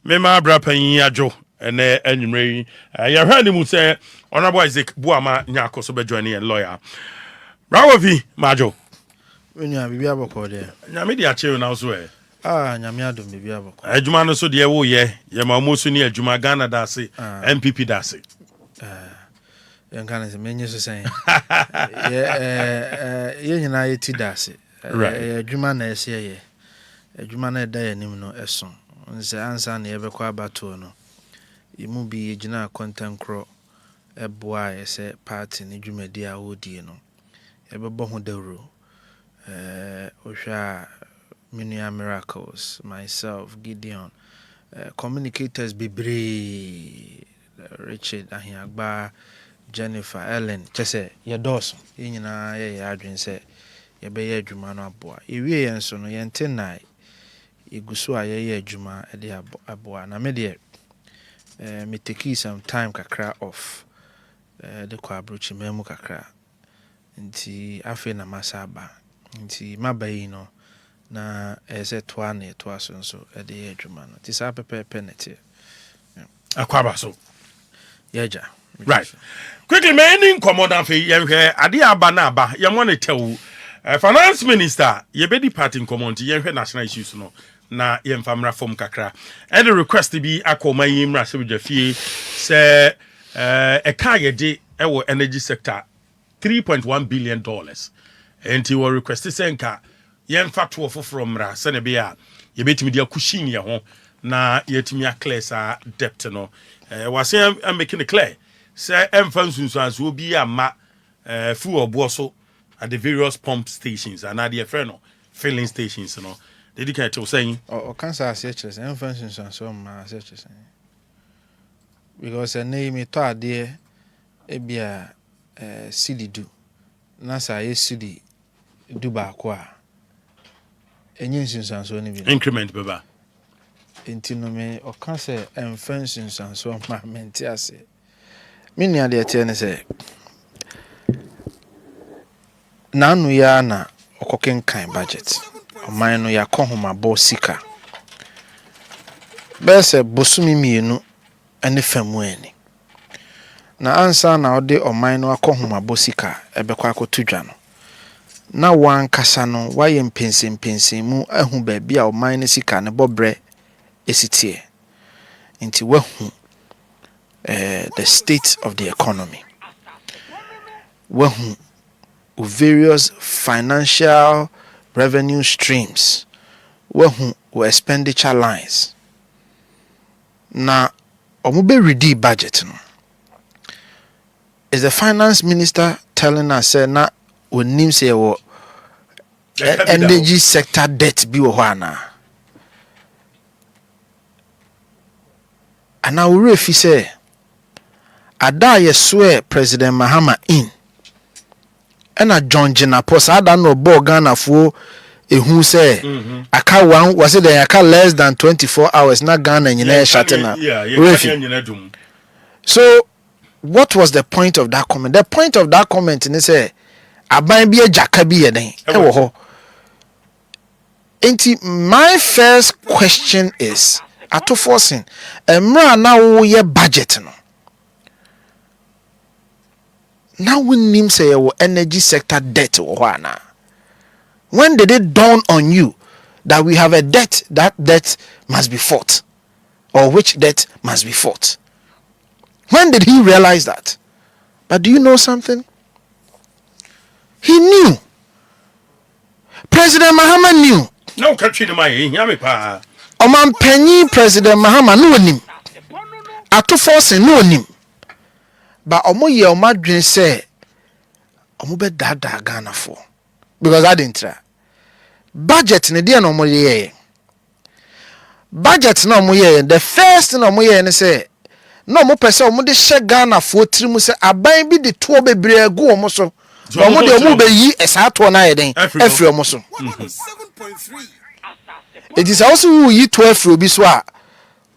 Mema Brapan Yajo and Enumere. You heard him say, Honorable Isaac Boamah-Nyarko, so be joining a lawyer. Rawavi, Majo. When you have a boko there. Namidia chill now, swear. Nyamiado, maybe a boko. Ejumano so dear, oh, yeah, Yamamusuni, Juma Ghana Dasi, MPP Dasi. Young can as many as saying. United Dasi. Right. Jumana is here. Jumana day and him no esson. Nse ansa na ebe kwa bato no imu bi gina content cro eboa ese party ni dwumadi a wodi no ebe bo ho dawro ohwa Minua Miracles, myself, Gideon, communicators bebre Richard Ahiagba, Jennifer, Ellen, chese ye dos nyina ye adwen se ye be ye adwuma no aboa ewie yen so no ye ntenai igusu aye adwuma e de aboa na me de me take some time kakra off de kwa abrochi memu kakra nti afi na masaba nti mabayi no na ese toa na toa so e de adwuma no ti sa pepe nete Akwaba so yeja right quickly me any commodant fe yenhwe ade aba na aba ye mo ne tewu finance minister ye be departing commodity yenhwe national issues no na yemfamra form kakra and the request be akoma yimra se bjafie se e ka ye de e wo energy sector $3.1 billion and he will request senka yemfa to from ra se ne be a ye betimi dia kushin ye ho na yetimi clear sa debt no was am making it clear say emfansunsu obi ama fuel obo so at the various pump stations and at the friend filling stations no dedicate to saying or cancer assessors emfansunsu so ma assessors because a name to ade e bia city do na sa ye city do ba ko a enyin sunsu ni bi increment baba enti no me o kan se emfansun sanso ma menti ase mini ade tie ne se nanu ya na okoken kan budget oman no ya kohoma bo sika bese bosumi mienu ene famu ani na ansa na ode oman no akohoma bo sika ebekwa akotudwa no na wan kasa no waye mpensen mu ahu ba bia oman ne sika ne bobre esitie into wahu the state of the economy wahu various financial revenue streams wahu expenditure lines na omube ready budget no is the finance minister telling us say na onim say wo energy sector debt bi wo ana. And now we say, Ada ye swear President Mahama in. And a John Jenapos, I don't know Ghana for a who say, I can't one was it I can't less than 24 hours, not Ghana and you know, Shatana. So, what was the point of that comment? The point of that comment is say, I might be a Jackabi and my first question is, ato forcing emra na wo ye budget no now we nim say your energy sector debt wana. When did it dawn on you that we have a debt, that debt must be fought, or which debt must be fought? When did he realize that? But do you know something? He knew. President Mahama knew. No country to my yami pa. Oman penny President Mahama no nim. Ato force no nim. But omo ye omadwen say omo be dada Ghana for. Because I didn't try. Budget ne dey no omo ye. Budget no omo ye. The first no omo ye ne say no omo pese omo de hye Ghana for trimu say aban bi de to bebre agu omo so. Omo de omo be yi esa to na ye den. Efri omo so. 107.3 It is also who you 12 ruby swa.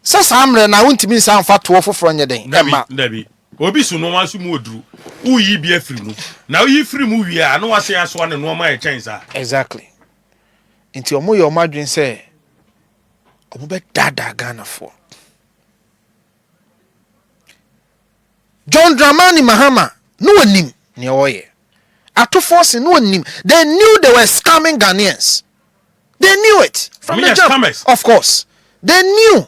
So samre na wuntimi san fa 12 foforo nye den. Debi. Obi su no wan su mu oduru. Who yi bi afiri mu. Na yi free mu wi a no wase aso na no ma e chance a. Exactly. Inti omo ye omadwen say omo be dada Ghana for. John Dramani Mahama no nim ne oye. Ato force no nim. They knew they were scamming Ghanaians. They knew it from the jump. Scammers. Of course. They knew.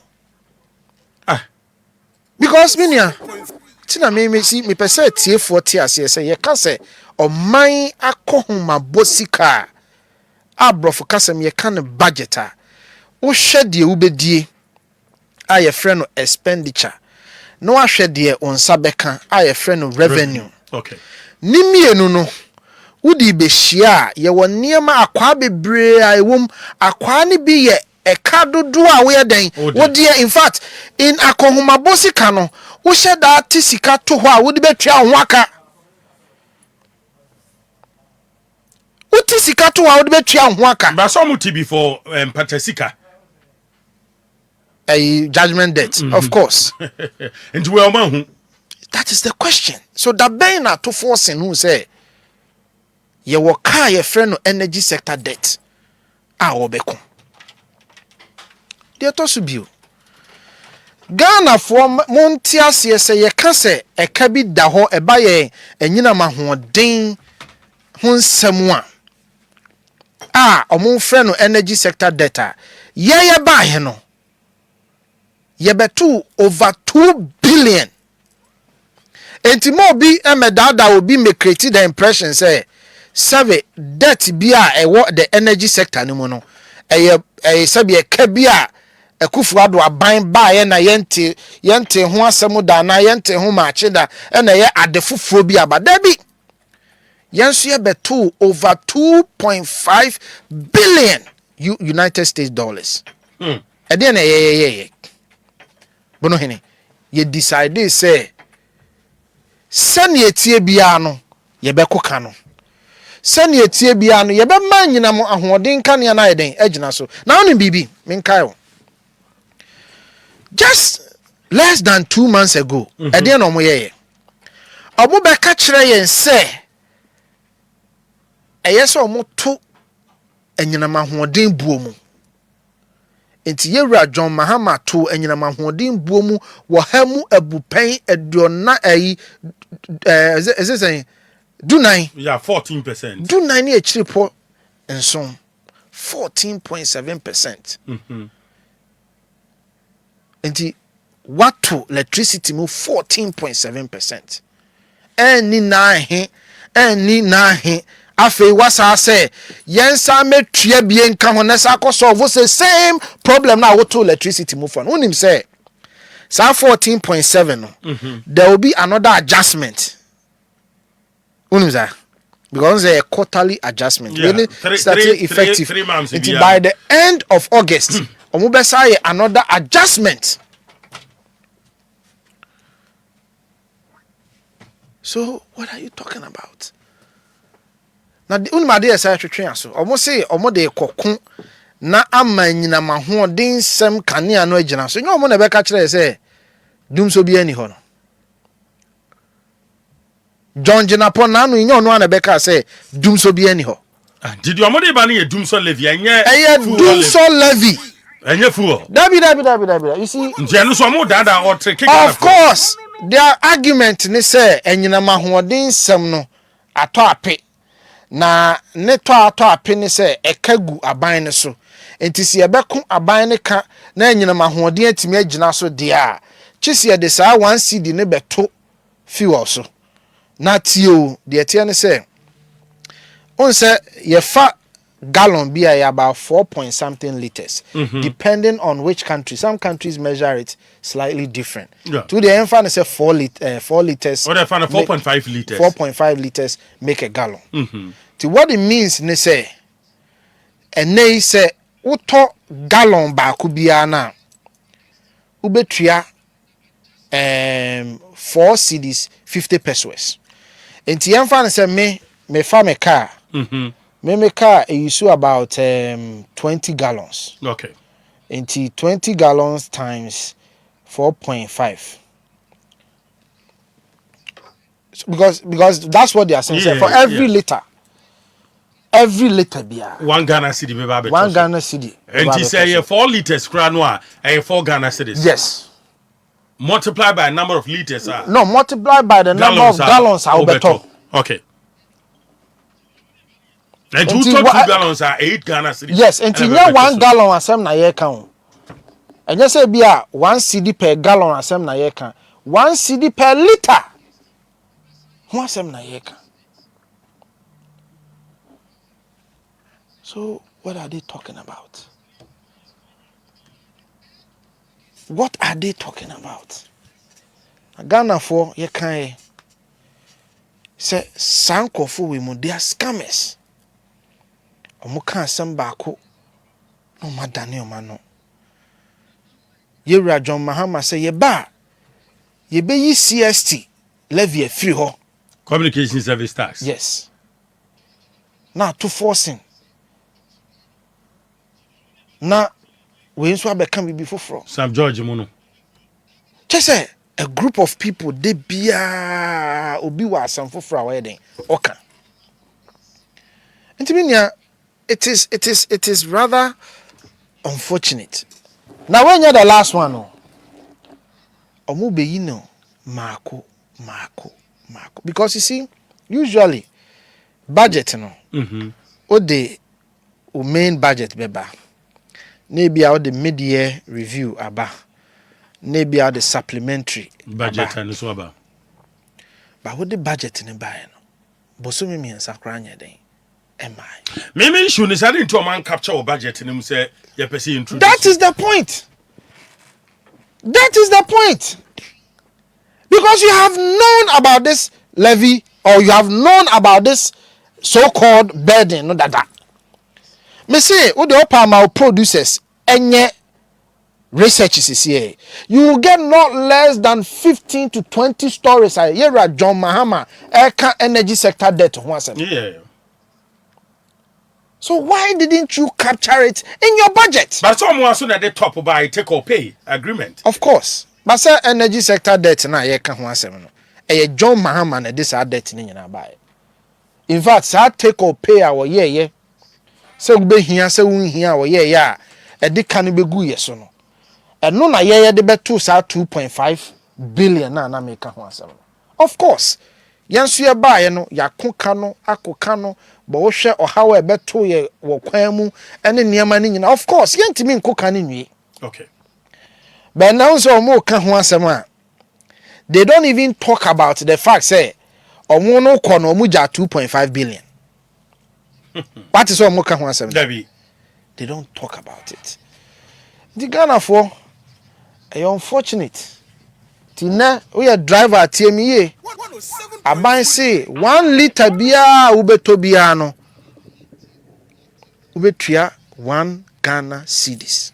Because minia tina me see me pese tie 40 ase say ye ka say oman akohoma bosika abrofo kasem ye ka ne budget a wo hwe de ubedie a ye frɛ no expenditure no ahwe de onsa beka a ye frɛ no revenue. Okay. Ni mienu no wodi be hia ye wo niema akwa bebre a ewom akwa ne bi ye eka dodo a we den wodi in fact in akohoma bosika no wo hye da tisika to ho a wodi betwa ho aka uti sika to wa wodi betwa ho aka ba so muti before patasika a judgment debt of course. And we are That is the question. So that being na to force who say ye wo car ye friend no energy sector debt a obeko de to so bio Ghana for monti ase say ye ka say e ka bi da ho e ba ye enyina mahoden ho nsɛm a omo friend no energy sector debt a ye ba he no ye betu over 2 billion. Enti mo bi emedada obi me create the impression say save debt bi a ewo the energy sector ni mu no eye sabe e ka bi a ekufu ado aban ba ye na yente ho asem da na yente ho maache da e na ye adefufuo bi aba da bi yenso ye betu over 2.5 billion United States dollars. E de na ye Bonohene ye decide say sani etie bia no ye bekoka no sani etie bia no ye be ma nyina mo ahoden kan ya na eden agina so na oni bibi menkai o just less than 2 months ago eden no mo ye obo be ka kire yen se eyese omo to anyina mahoden buo mu enti yewura John Mahama to anyina mahoden buo mu wo ha mu abupen aduona ayi is it saying do 9 yeah 14% do 9 ni echiripo enso 14.7%. Enti what to electricity mu 14.7%. Eni na he afei wasa say yensa metua bie nka ho na sa solve the same problem na woto electricity mu for unim say sa 14.7 no there will be another adjustment unim say because a quarterly adjustment really starting effective 3 months until by the end of August omo be say another adjustment. So what are you talking about? Na the unimade esa twetwe aso omo say omo de kokko na amanyina mahoden sem kanea no agina so nyo omo na be ka kire say dum so bi ani ho no John Jinapon na no nyo no na be ka say dum so bi ani ho. Did your money ban ye dum so levy enye dum so levy enye fuo dabi you see ntia no so mo dada or trick of course their argument ni say enyina mahoden sem no ato ape na ne to ape ni say ekagu aban ne so enti se ebeko aban ne ka na enyina mahoden atimi agina so de a chise de saa 1 cd ne beto fuel so na tio de etie ne say on say ye fa gallon be about 4 point something liters depending on which country. Some countries measure it slightly different. To the infant say 4 liters or they find 4.5 liters 4.5 liters make a gallon. To what it means ne say and they say uto gallon ba ku bia na ubetua 4 cedis 50 pesos. Enti infant say me fa me car me car use about 20 gallons. Okay. Into 20 gallons times 4.5. Because that's what they are saying. For every liter beer. 1 Ghana cedi be ba 1 Ghana cedi. And he say 4 liters kra no a 4 Ghana cedis. Yes. multiply by number of liters. No, multiply by the number of gallons I will better. Okay. And 2 gallons are 8 Ghana cedis. Yes, and you 1 gallon asem na ye kan. And you say be 1 cedi per gallon asem na ye kan. 1 cedi per liter. Who asem na ye kan. So what are they talking about? What are they talking about? Ghana for ye kan say sankofo we mu they are scammers. Omo kan asem baako no madane omano. Yewura John Mahama say ye ba ye be yi CST levy free ho. Communication service tax. Yes. Now to forcing. Na we nso abeka bibi foforo. Sam George Mono. Just say a group of people they bia obi wa asam foforo awe den. Oka. Intiminia it is rather unfortunate. Now when you're the last one no. Omo be you know Marco. Because you see usually budget no. Mhm. O the main budget beba. Maybe out the mid-year review aba. Maybe out the supplementary budget aba. and so aba. But what the budget in buy no? Bosomi mi ensakra nya den. Am I? Maybe you should decide into a man capture or budget and him say you perceive introduce. That is the point. That is the point. Because you have known about this levy or you have known about this so-called burden, no that. Me say, what the upper producers, any research is here. You will get not less than 15 to 20 stories. Here John Mahama, energy sector debt. Yeah. So why didn't you capture it in your budget? But someone soon at the top by take or pay agreement. Of course. But say energy sector debt na ye ka ho asem no. E John Mahama na this debt ni nyina buy. In fact, say take or pay our ye. Say we be hia say we hia our ye ya. E de kan be gu ye so no. E no na ye de beto say 2.5 billion na make ho asem no. Of course. Yansu ye buy no yakoka no akoka no but wo hwe ohawa e beto ye wo kwan mu ene niam ni nyina. Of course, yentimi nkoka ni nwie. Okay. But now so more can one they don't even talk about the fact say omo no kono muja 2.5 billion. What is more can one Davies. They don't talk about it. The Ghana for unfortunate. Tina we a driver TME. Aban say 1 liter bia ubeto bia no. Ubetua 1 Ghana cedis.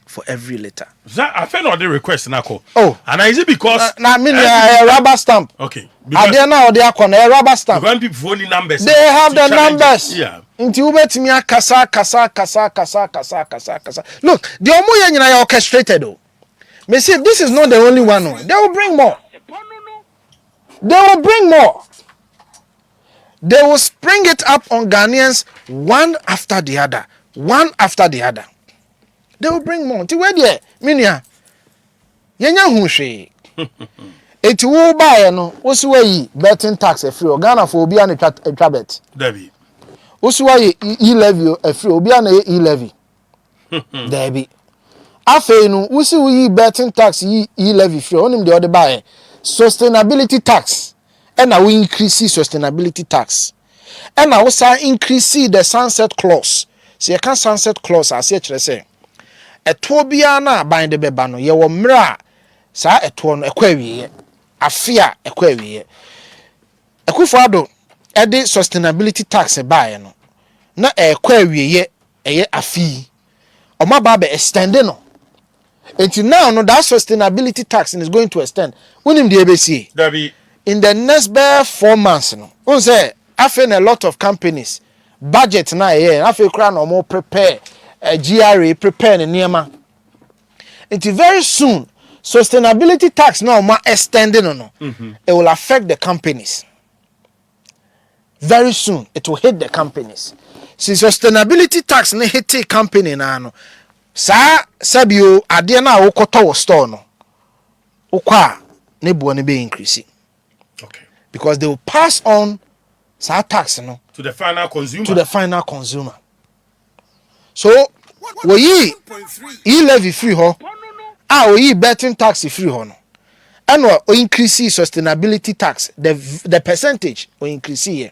For every letter. I feel not the request now. Oh, and is it because I mean a rubber stamp? Okay. Are there now they are a rubber stamp? When people only numbers, they have the numbers. Yeah. Into Ubetimia kasa. Look, the Omoya are orchestrated though. Me say this is not the only one. No. They will bring more. They will bring more. They will spring it up on Ghanaians one after the other. One after the other. They will bring more. Ti where there, minia. Yenya hunhwe. Eti wo buy no, wo si wayi betting tax free. Ghana for obi an etwa bet. Davies. Wo si wayi e-levy free. Obi an e-levy. Davies. Afei no, wo si wayi betting tax e-levy free. Onim de other buy sustainability tax. And now we increase sustainability tax. And now we increase the sunset clause. So you can sunset clause as you say. Eto bia na ban de beba no ye wo mra sa eto no ekwawie afia ekwawie ekufado e de sustainability tax buy no na ekwawie eye afi omaba be extend no until now no that sustainability tax is going to extend unim de ebesi Davies. in the next 4 months no un say afen a lot of companies budget na ye afi kra no more prepare GRA prepare the Niema. Until very soon, sustainability tax now more extending no. It will affect the companies. Very soon, it will hit the companies. Since sustainability tax ne hit the company na no. Sa sabio ade na wo koto wo store no. okwa ne bo ne be increase. Okay. Because they will pass on sa tax no To the final consumer. So we levy free ho we betting tax free ho no. And we increase sustainability tax, the percentage we increase here.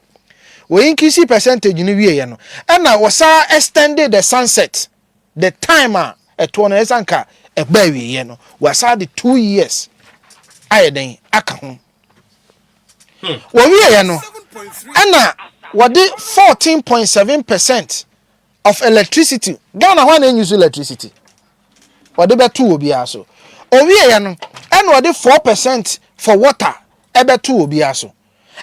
We increase percentage in the no. And now was extended the sunset, the timer at 1 esanka a baby no. Was the 2 years. I then aka we no. And now what the 14.7% of electricity. Ghana when they use electricity. What the bet 2 will be also. No. And what the 4% for water. Ebe 2 will be also.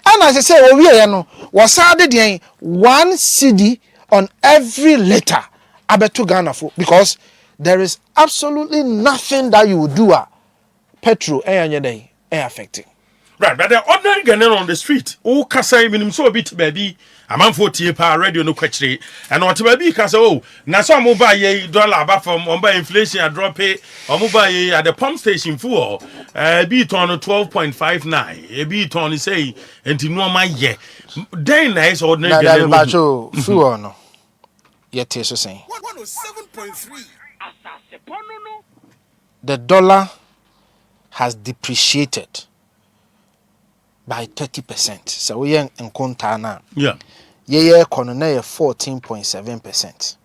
And as I say, no was added 1 cedi on every liter. Abe 2 Ghana for because there is absolutely nothing that you would do petrol affecting. Right, but the ordinary Ghanaian on the street, oh, Kasai, minim so a bit, baby. A man for TPA radio no question. And what baby Kasa, oh, now some mobile ye dollar back from by inflation, a drop it, or mobile at the pump station for beat on 12.59, a beat on say, and to know my ye. Then nice ordinary Ghanaian. Fuel no. Yet, so saying 107.3. The dollar has depreciated by 30%. So we are in Kontana. Yeah. Yeah, economy 14.7%.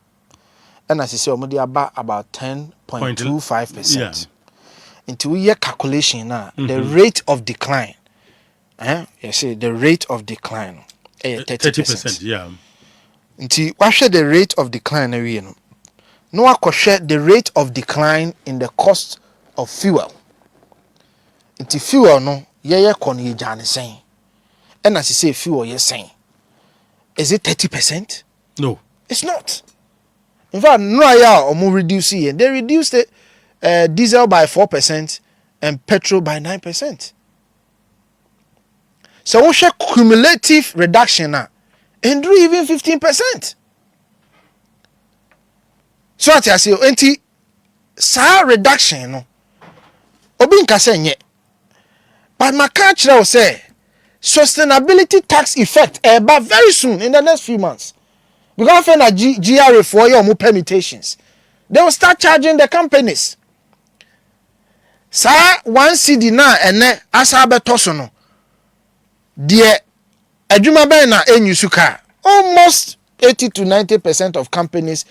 And as you say, we about 10.25%. Yeah. Into we year calculation now, the rate of decline. You see, the rate of decline 30%. Yeah. Into what share the rate of decline we no. No one could share the rate of decline in the cost of fuel. Into fuel no. Yeah, kon ye jane saying. And as you say, fuel you're saying. Is it 30%? No. It's not. In fact, no, yeah, or more reduce it. They reduced it, diesel by 4% and petrol by 9%. So we share cumulative reduction now. And do even 15%. So what I say, anti sa reduction no. Obi nka say nye. But my catch will say sustainability tax effect but very soon in the next few months. Because when a GRA for your more permutations, they will start charging the companies. Sa 1 cedi na ene asabe tosono. Die adwuma ben na enyusuka. Almost 80 to 90% of companies.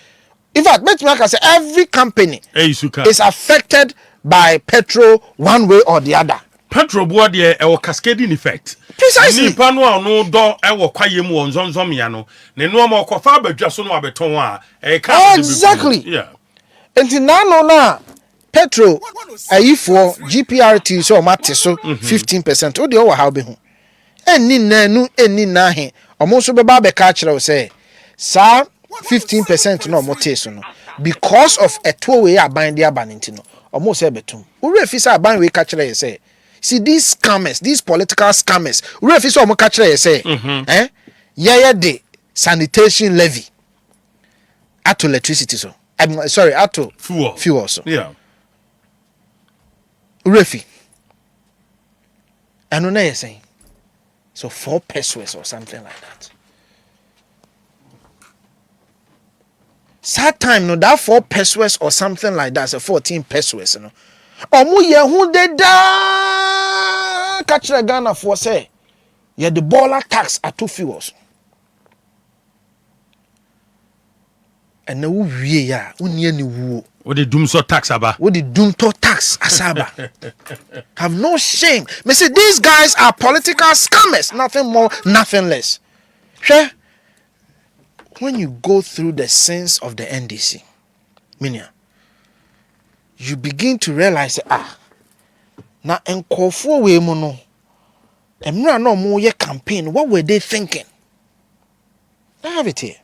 In fact, I say every company is affected by petrol one way or the other. Petrol board a cascading effect. Precisely. Ni pano no do kwaye mu onzonzom ya no. Ne no ma kofa badwa so no abeton a exactly. Yeah. Enti na petrol for GPRT so mate so 15%. O de o how be hu. Eni nanu eni na he. Omo so be ba be ka kire o say sa 15% no mote so no because of a two way aban dia banenti no. Omo say betum. Uri efisa aban we ka kire say see these scammers, these political scammers. We refuse to catch you say, yeah, the sanitation levy at electricity. So I'm sorry, at fuel. So yeah, refi. And what you're saying, so 4 pesos or something like that. Sad time, no, that 4 pesos or something like that, so 14 pesos, you know. Omu ye hu de da catch the Ghana for say ye the baller tax at 2 fuels. And now we ya unye ni wu. What the doom so tax aba? What the doom to tax asaba? Have no shame. Me say these guys are political scammers, nothing more, nothing less. Sure. When you go through the sins of the NDC, Minia, you begin to realize na enkofo we mu no emra no mo ye campaign, what were they thinking? I have it here.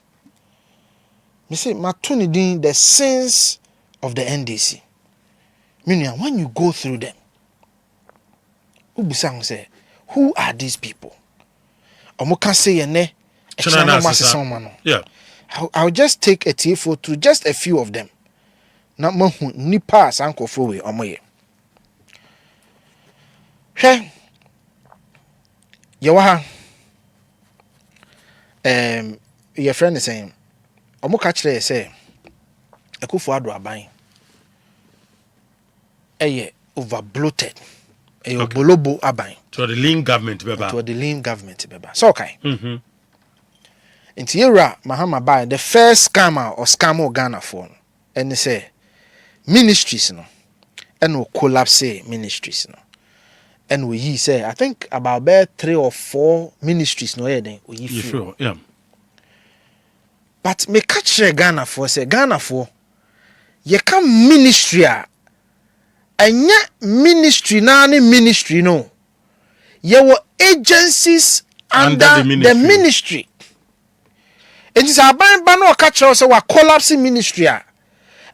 Me say matunidin the sins of the NDC. Meaning when you go through them, ubusang say, who are these people? Omo can say ne yeah. I'll just take a TFO to just a few of them. Na mahu nipa sankofo we omoye. hwɛ yɛwɔ your friend is saying ɔmo ka kyerɛ sɛ Akufo-Addo aban ɛyɛ over bloated ɛyɛ obolobo aban to the lean government beba so okay nti yɛwura Mahama Bai the first scammer or scam Ghana for ɛne sɛ ministries no ɛna collapse ministries no and we say I think about 3 or 4 ministries no then we sure yeah. But me catch Ghana for say Ghana for ye can ministry and ministry na ni ministry no ye were agencies under the ministry. It is a ban catch us wa collapsing ministry a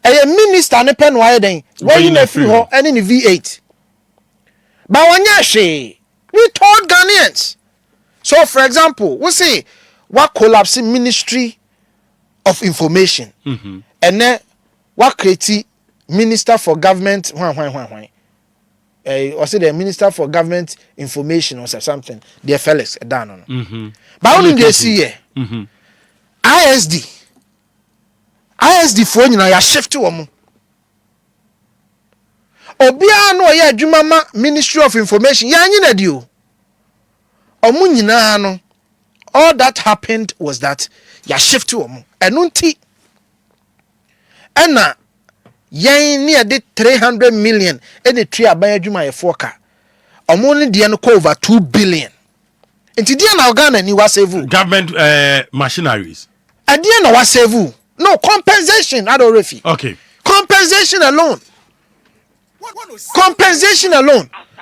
minister ne pen why then where you na free ho and in V8 but we told Ghanaians. So for example we say what collapsing ministry of information and then what create minister for government or say the minister for government information or something dear Felix done on but only they see here ISD for you know shift to obia no ye adwuma ministry of information ya nyina dio omu nyina no all that happened was that ya shift to omu enu nti ena yen ne de 300 million ene tria aban adwuma ye foka omu ne de no over 2 billion nti de na Ghana ni wa save government machineries ade na wa save no compensation adorefi okay compensation alone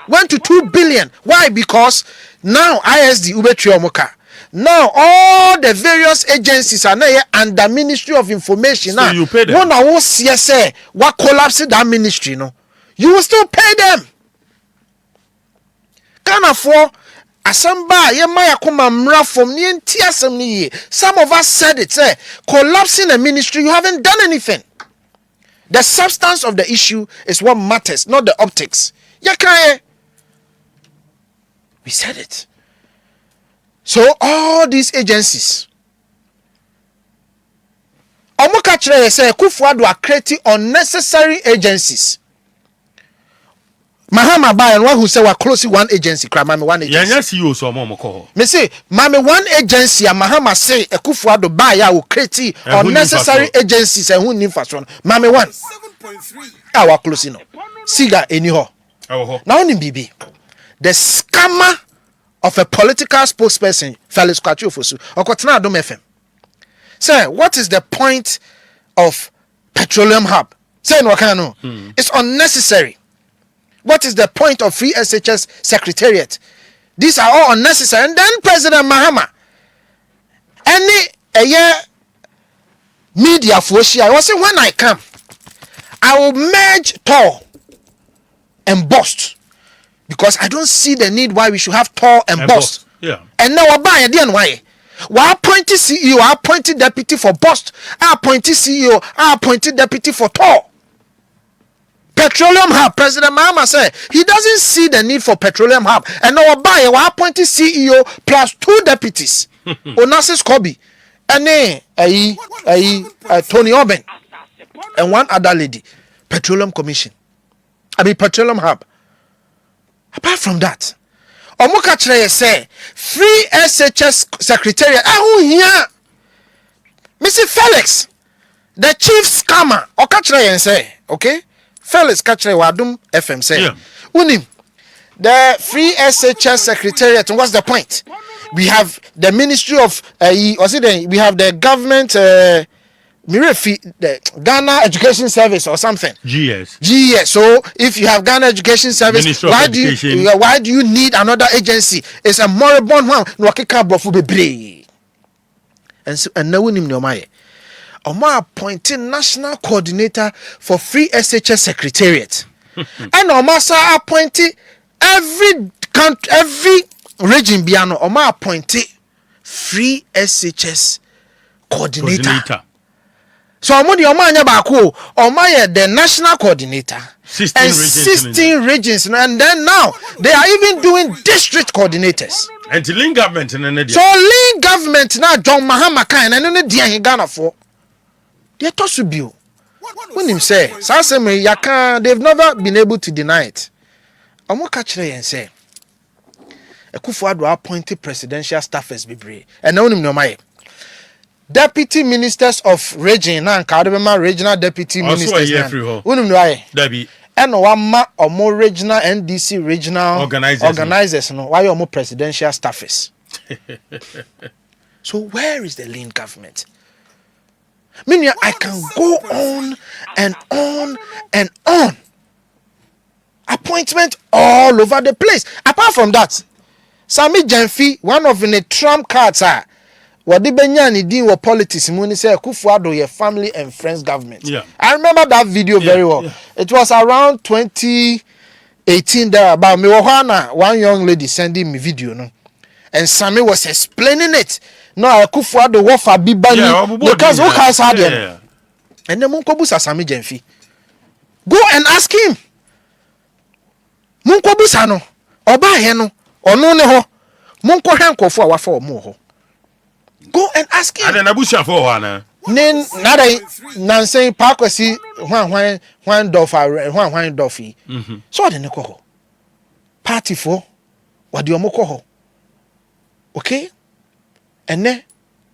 went to 2 billion. Why? Because now ISD Ubetri now all the various agencies are now under Ministry of Information. So you pay them. One of us say what collapsed that ministry, no? You will still pay them. Ghana for Asamba Yemaya Kumamra from Nientiasam. Some of us said it, say collapsing a ministry, you haven't done anything. The substance of the issue is what matters, not the optics. We said it. So all these agencies, Omokachre say Akufo-Addo are creating unnecessary agencies. Mahama Bai and one who say we're closing one agency, Mami one agency. Yes, you so more. Me say, Mami one agency, and Mahama say Akufo-Addo Bai will create unnecessary agencies and who need first one. Mami one. 7.3. Our closing. Siga anyhow. Now in BB, the scammer of a political spokesperson, Felix Kwachu-Fosu, or Kotana Adom FM. Say, what is the point of petroleum hub? Say no Wakano. It's unnecessary. What is the point of free SHS secretariat? These are all unnecessary. And then President Mahama, any a year media for share, I was saying when I come, I will merge Tor and Bust because I don't see the need why we should have Tor and Bust. Yeah. And now I buy again why. I appointed CEO, I appointed deputy for Bust, I appointed CEO, I appointed deputy for Tor. Petroleum hub, President Mahama said he doesn't see the need for petroleum hub. And now I appointed CEO plus 2 deputies. Onassis Kobe, and Tony Oben, and one other lady. Petroleum Commission. Petroleum hub. Apart from that, Omokachre say free SHS secretariat. Here, Mr. Felix, the chief scammer. Okachre say, okay. Felix Kachre Wadum FM say, Unim, the free SHS secretariat. What's the point? We have the Ministry of we have the government the Ghana Education Service or something. GS. So if you have Ghana Education Service, why do you need another agency? It's a moribund one. And no one in your mind. Oma appointed national coordinator for free SHS secretariat. And Oma appointed every region biano. Oma appointed free SHS coordinator. So Oma the national coordinator. 16 regions. And then now, they are even doing district coordinators. And the Link government. So Link government now, John Mahama Kine, and then the Ghana for. They are to be. When him say, Saseme, Yaka, they've never been able to deny it. I'm going to catch it and say, Akufo-Addo appointed presidential staffers be and now him no my deputy ministers of region na nka regional deputy ministers na unim no aye Davies and wa ma omo regional NDC regional organizers no why omo presidential staffers. So where is the lean government? Meaning I can go on and on and on. Appointment all over the place. Apart from that, Sami Jenfi, one of the Trump cards are what the Benyani did with politics. Muni say Akufo-Addo your family and friends government. Yeah. I remember that video very well. Yeah. It was around 2018 there about me. One young lady sending me video, no, and Sami was explaining it. No, Akufo-Addo what for Bibani because who has had them. And then Munkobusa Sami Jenfi. Go and ask him. Munkobusa no, oba he no. Ono ne ho monko hwenkofo a wafa omo ho go and ask him and abusia for wana nin nada nansen pakwasi hwan dofi so de ne ko ho party for what de omo ko ho okay ene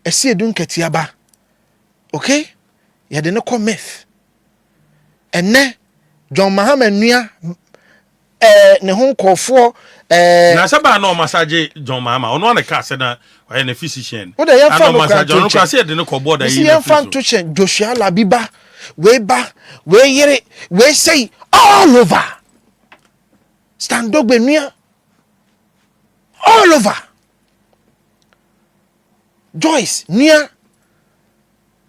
esi edun katia ba okay ya de ne ko myth ene John Mahama-Nyarko ne ho nkofo na saba no massage John Mahama ono na ka se na na physician o de ye fa no massage ono ka se de no ko board yi na fan to chen Joshua Labiba we yere we say all over stand up benua all over Joyce near.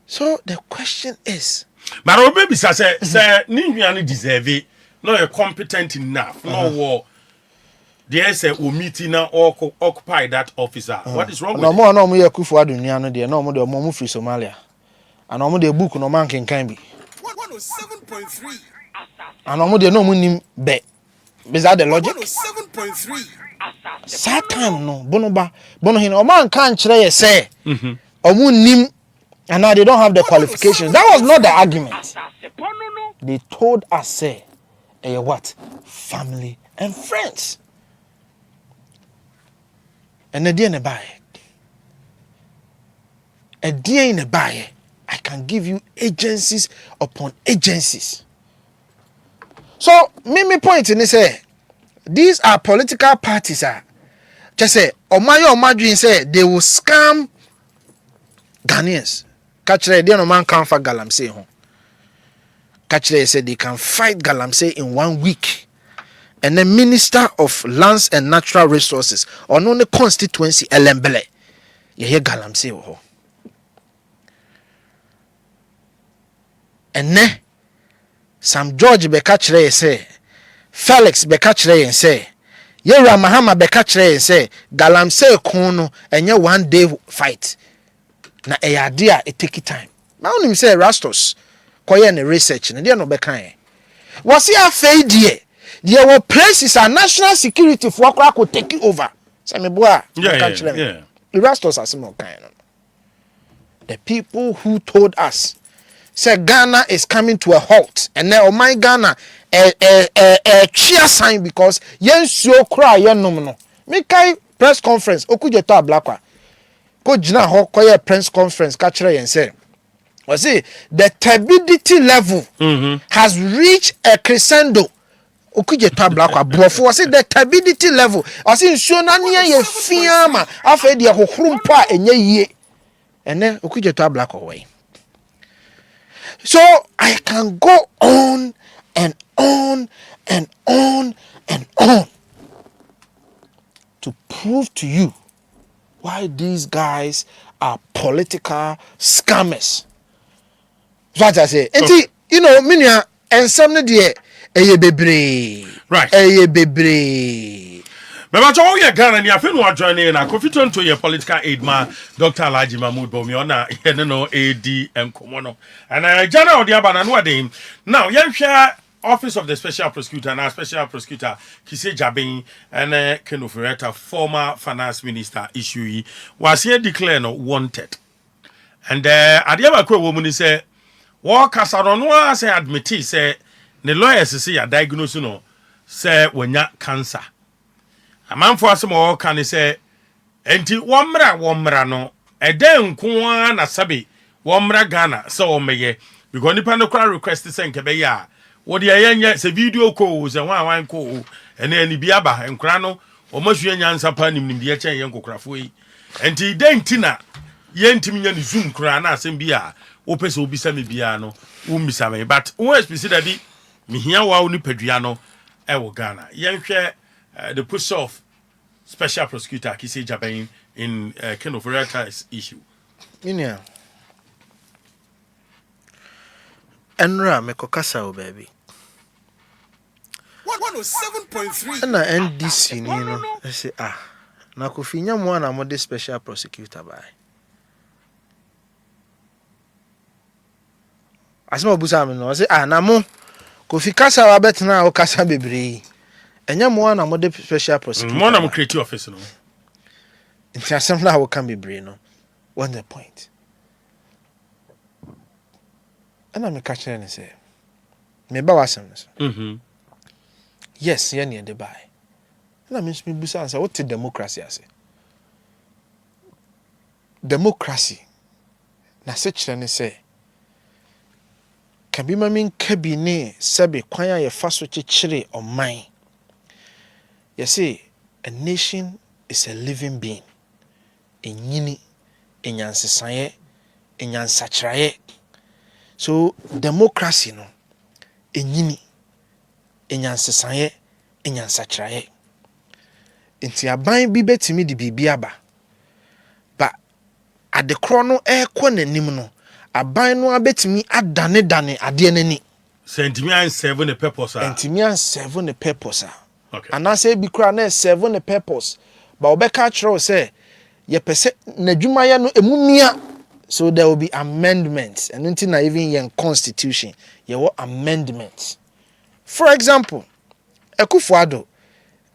So the question is but obebi say ni nua deserve no you're competent enough no war. They say we meeting now occupy that officer. What is wrong with no more no more Akufo-Addo nua no de no more de mo free Somalia. And no more de book no man can bi. 107.3. And no more de no mo nim be. Is that the logic? 107.3. Satan no Bonohene o man kan kire ye say. Omo nim and now they don't have the qualifications. That was not the argument. They told us say what? Family and friends. And a day in a buy. A day in a buy. I can give you agencies upon agencies. So, me point in this say these are political parties just say Omayo say they will scam Ghanaians. Catch they no man can for Galamsey home. Catch they say they can fight Galamsey in 1 week. And the Minister of Lands and Natural Resources on the constituency Elembele. You hear Galamsey ho. And ne Sam George Bekachre say Felix Bekachre say Yera Mahama Bekachre say Galamsey kono enye 1 day fight. Na e idea it take time. Now him say Rastos koye ne research na dey no bekan. Was he a failure? There were places and national security for Accra could take it over. The rest of us are kind. The people who told us said Ghana is coming to a halt, and now my Ghana a cheer sign because yes you cry no. Make a press conference. Okujeta Blakwa. Ko jina ho koye press conference catcher and say. Was it the turbidity level has reached a crescendo. Okujeto Blakwa brofo was it the turbidity level. I say nsuo na ne ye fiama afa de hohorumpo a enye yie. Ene Okujeto Blakwa way. So I can go on and on and on and on to prove to you why these guys are political scammers. So what I say, you know, minia and some de eye bebre. Right. Eye bebre. But all your Ghana, you have been joining na Koff Tonto your political aide man, Dr. Mohamudu Bawumia, na AD and Komono. And general the abana no dem. Now, you share Office of the Special Prosecutor, now Special Prosecutor Kise Jabin and Ken Ofori-Atta, former finance minister, issue was here declared wanted. And at the other woman say, "Walk as I don't know, say admit say the lawyers say a diagnosis no say when ya cancer." A man for some more can say, "Enti womra no e den nko na sabi womra Ghana so omeye because nipa no kwa request say nke be ya wo de yenya se video call se wan call ene ani bia ba nkra no omasua nyansa pa nim de chen yen kokkrafo yi enti denti na yentimi nya ni zoom kra na asem bia wo pese obisa me bia no wo mbisa me but wo especially da bi me hia wa wo ni padua no e wo Ghana yenhwe the push off special prosecutor Kise Jabin in Ken Ofori-Atta's issue. Minia. Enra me kokasa o baby. 107.3. Na NDC ni no. I say na Kofi nyamo na mo de special prosecutor by. Asema obusa me no say na mo Kofi kasa wa betena o kasa bebre. Enya mo na mo de special prosecutor. Mo na mo create office no. Nti asem na wo kan bebre no. What's the point? And me catch and say me ba wasem no. Yes, ye near the buy. And me busa answer what democracy ase. Democracy na se kire ne say can be mamin kabine sebe kwan ya fa so kire oman. You see, a nation is a living being. Enyini, enyansesaye, enyansakraye. So democracy no, enyini, enyansesaye, enyansakraye. Enti aban bi betimi di bibia ba. Ba ade kro no ekɔ nanim no, aban no abetimi adane ade nani. Sentimi an serve the purpose. Sentimi an serve the purpose. Okay. And I say be kra na serve the purpose. But obeka kro say ye pese na dwuma ya no emumia. So there will be amendments and until na even in constitution ye will amendments. For example, Akufo-Addo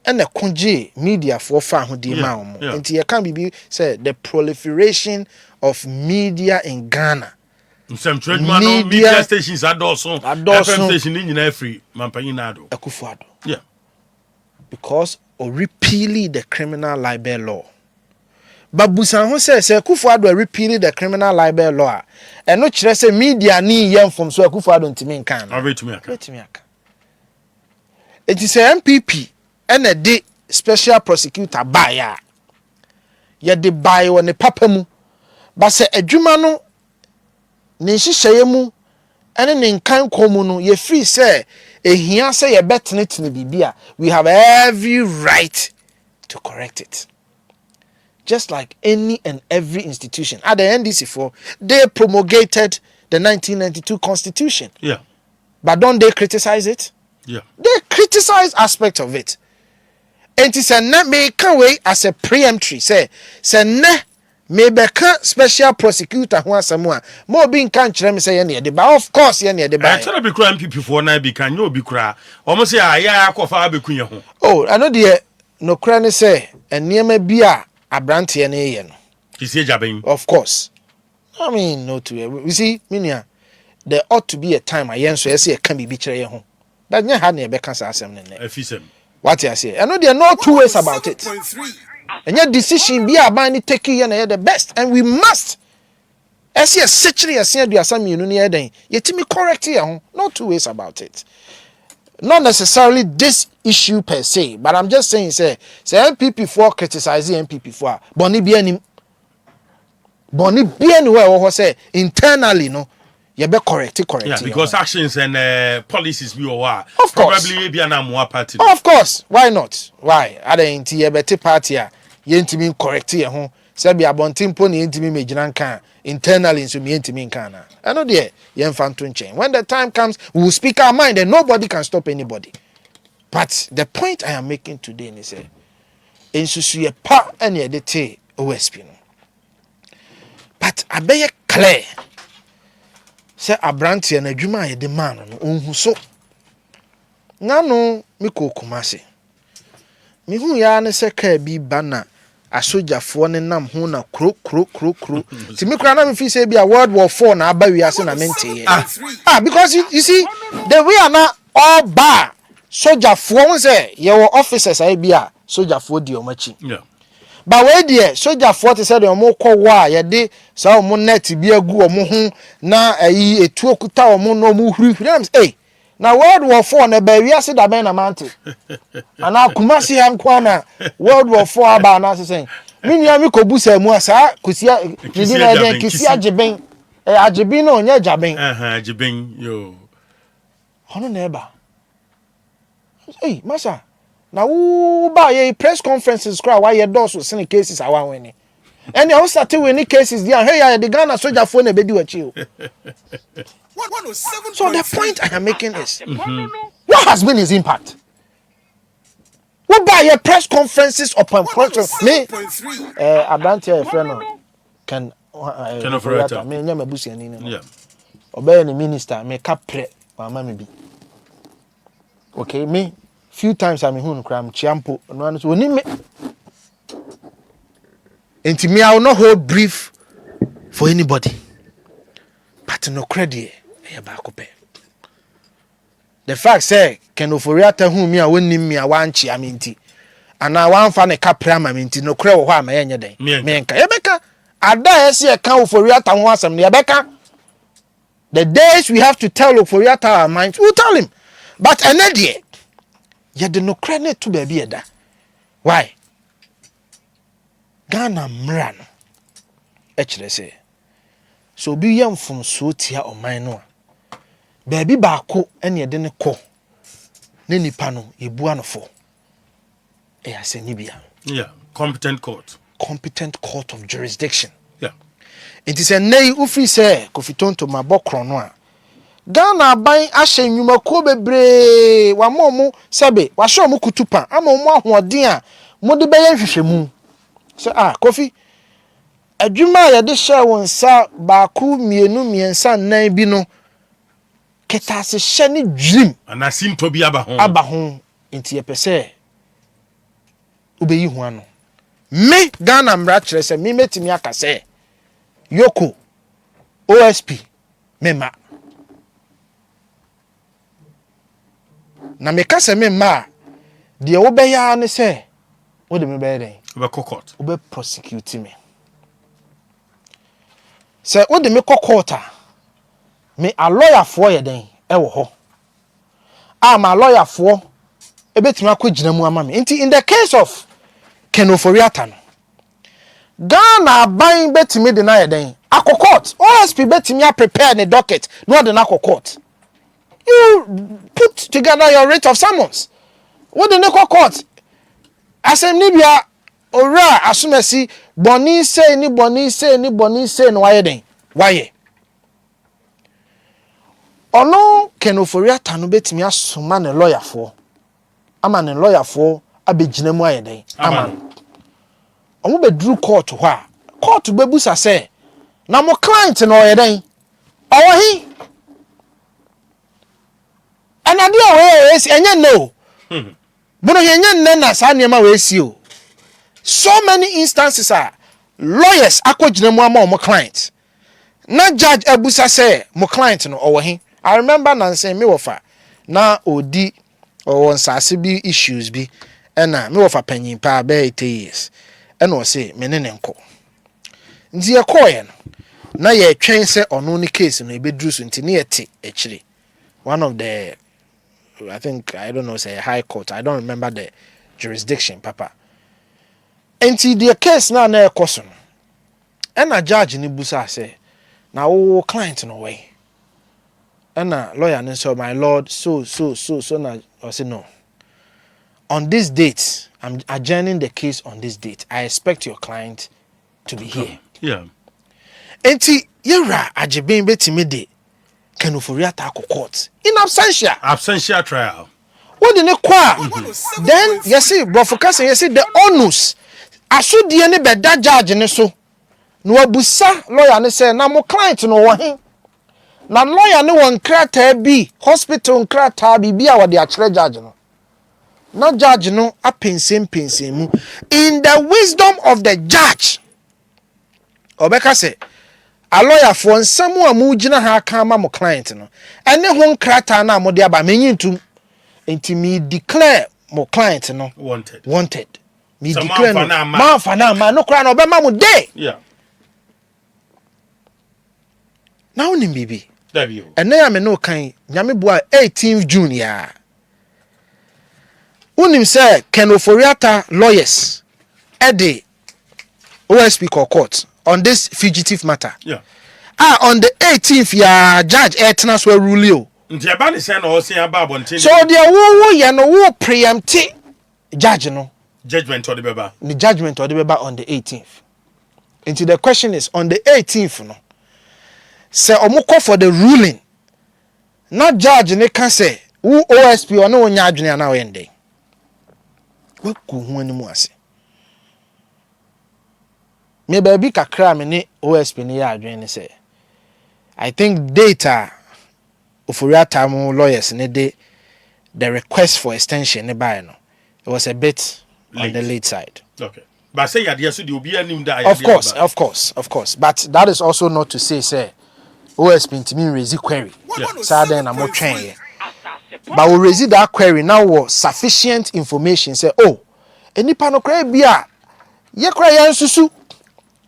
and the konje media for fa ho di ma omo. Nti ye can be say the proliferation of media in Ghana. Media stations adoso. FM station ni nyina free mampanyi na ado. Akufo-Addo. Yeah. Because or repealing the criminal libel law. But Busan ho say Akufo-Addo repealing the criminal libel law. And no kire say media ni yem from so Akufo-Addo ntimi nkan. Betumi aka. It is a MPP and a de special prosecutor buyer. Ye de buy won the papa mu. But say adwuma no ne hihye mu ene ne nkan komu no ye free say ehia say ye betene bibia. We have every right to correct it. Just like any and every institution. At the NDC4, they promulgated the 1992 Constitution. Yeah. But don't they criticize it? Yeah. They criticize aspects of it. And it's a me can wait as a preemptory. Say ne me beka special prosecutor who has someone more being can't me say any the but of course any the I tell be cry MPP for na be can you be cry. Almost say ya Kofa be kunya ho. Oh, I know the no cry say and near me bia abrante na ye no. Kise Jabin. Of course. I mean no to we see minia there ought to be a time I yen so yes e can be kire ye ho. That nya ha na e be kan sa asem ne. Afisem. What you say? I know there are no two ways about it. And your decision be about any taking you the best, and we must. As you essentially as you do some near then, yet me correct here. No two ways about it. Not necessarily this issue per se, but I'm just saying, say MPP4 criticizing MPP4. Boni bien where what say internally, no. You be correct. Yeah, because actions and policies be or of course. Probably be an more party. Of course. Why not? Why? Are they into your better party? You ain't mean correct here, home. Sabi abontin pony ain't me majinan can internally so me ain't mean can. I know there, you ain't change. When the time comes, we will speak our mind and nobody can stop anybody. But the point I am making today is say, in susu pa any de te OSP. But I be clear. Say abrante na adwuma ye de man no onhu so ngano me ko Kumasi me hu ya ne se ka bi bana asogyafoɔ ne nam ho na kro ti me kura na me fi say bi a World War 4 na aba wiase na mente because you see the way na all bar sogyafoɔ won say ye wo officers ai bi a sogyafoɔ di omachi but we there sogyafoɔ te say de omo kɔ wo a ye de sa omo net bi agu omo ho na ayi etu okuta omo no omo hurihuri am say na World War 4 na ba wiase da ben na mante ana Kumasi hankwa na World War 4 aba na sesen minia mi ko busa mu asa kusia ni na den kisi ageben ageben no nya jaben ageben yo hono na eba masa na wo ba ye press conferences kra wa ye doors with any cases awa weni and you start with any cases there hey ya the Ghana soldier phone e be di wachi o. So the point I am making is, what has been his impact? What by your press conferences upon me? Abrantia a friend Ken Ofori-Atta. Me nyama busi ani. Yeah. Obey the minister me kapre mama me bi. Okay, me few times I me hu nkram chiampo no anu so oni me. Enti me I will not hold brief for anybody. But no credit. The fact say Ken Ofori-Atta hu me a wonni me a wanchi aminti ana wanfa ne kapra aminti no kre wo ho ama yenye den menka yebeka ada ese e kan Ofori-Atta ho asem ne yebeka the days we have to tell Ofori-Atta our minds we'll tell him but enedie ye de no kre ne to ba bi eda why Ghana mra no e kire say so bi yam fom so tia oman no baby baako ene ye de ne kɔ ne nipa no ebu anofo aseni bia competent court of jurisdiction it is a nay ufi say Koff Tonto mabokro no a Ghana ban ahye nwuma ko bebre wa momu sebe wa hye omu kutupa ama omu ahoɔden a mo de bɛyɛ hwehwɛmu so Kofi adwuma ya de hye won sa baako mienu miensa nan bi no keta se hye ne dream anasinto bi aba ho enti yepese obeyi ho ano me Ghana mra kire se me metimi aka se EOCO OSP mema na me ka se mema de wo be ya ne se wo de me be den obe court obe prosecute me se wo de me court me a lawyer for ye den e wo ho ma lawyer for e betimi akogina mu ama me nti in the case of Ken Ofori-Atta no Ghana ban betimi de na ye den akokot OSP betimi prepare the docket no de na akokot you put together your writ of summons what the court asem ni bia ora asumasi boni say ni no why den why ono Ken Ofori-Atta no betimi asoma ne lawyer for ama ne lawyer for abegina mu ayeden ama omo be dru court ho a court bebusa say na mo client no oyeden owohi anade we esi enye no Bonohene nne na sa niam we esi o so many instances are lawyers akogina mu ama omo client na judge abusa say mo client no owohi I remember Nancy me wofa na odi on sase bi issues bi na me wofa panyin pa be 8 years na o say me ne nko nti ye koye no na ye twen se ono ni case no e bedru so nti ne yete ekire one of the I think I don't know say high court I don't remember the jurisdiction papa nti the case na ekoso no na judge ni busa say na wo client no way na lawyer and so my lord so na I say no on this date I'm adjourning the case on this date I expect your client to be here enti yera ageben betimi de Ken Ofori-Atta court in absentia trial what the kwa then you see brofocus you see the onus asudie ne beda judge ne so no abusa lawyer ne say na mo client no wo hen Na lawyer ne won krata bi hospital krata bi a wode akere judge no. Na judge no apensem mu. In the wisdom of the judge. Obeka say a lawyer for nsɛm a mu gyina ha ka ma mo client no. Ene ho krata na mo de aba menyintum. Enti me declare mo client no wanted. Me so declare no man fa na ma no kra na obema mo day. Yeah. Now ni bibi. Davies. Ene ya me no kan nyame boa 18th June ya. Unim say Ken Ofori-Atta lawyers ede OSP court on this fugitive matter. Yeah. On the 18th ya judge etna so rule o. Nti eba ne say no say aba abonten. So there wo ye no wo preempt judge no. Judgment or the beba. The judgment or the beba on the 18th. Into the question is on the 18th no. Say omukọ for the ruling. Not judge ne can say who OSP or no nya adwene na wende. We ku hu animu ase. Me baby kakra me ne OSP ne ya adwene ne say I think data Ofori-Atta mo lawyers ne de the request for extension ne buy no. It was a bit late. On the late side. Okay. But say you so the obi anim da. Of course. But that is also not to say OSP ntimi raise query. So then I'm not trying. But we raise that query now was sufficient information say any no kra bia ye kra yan susu.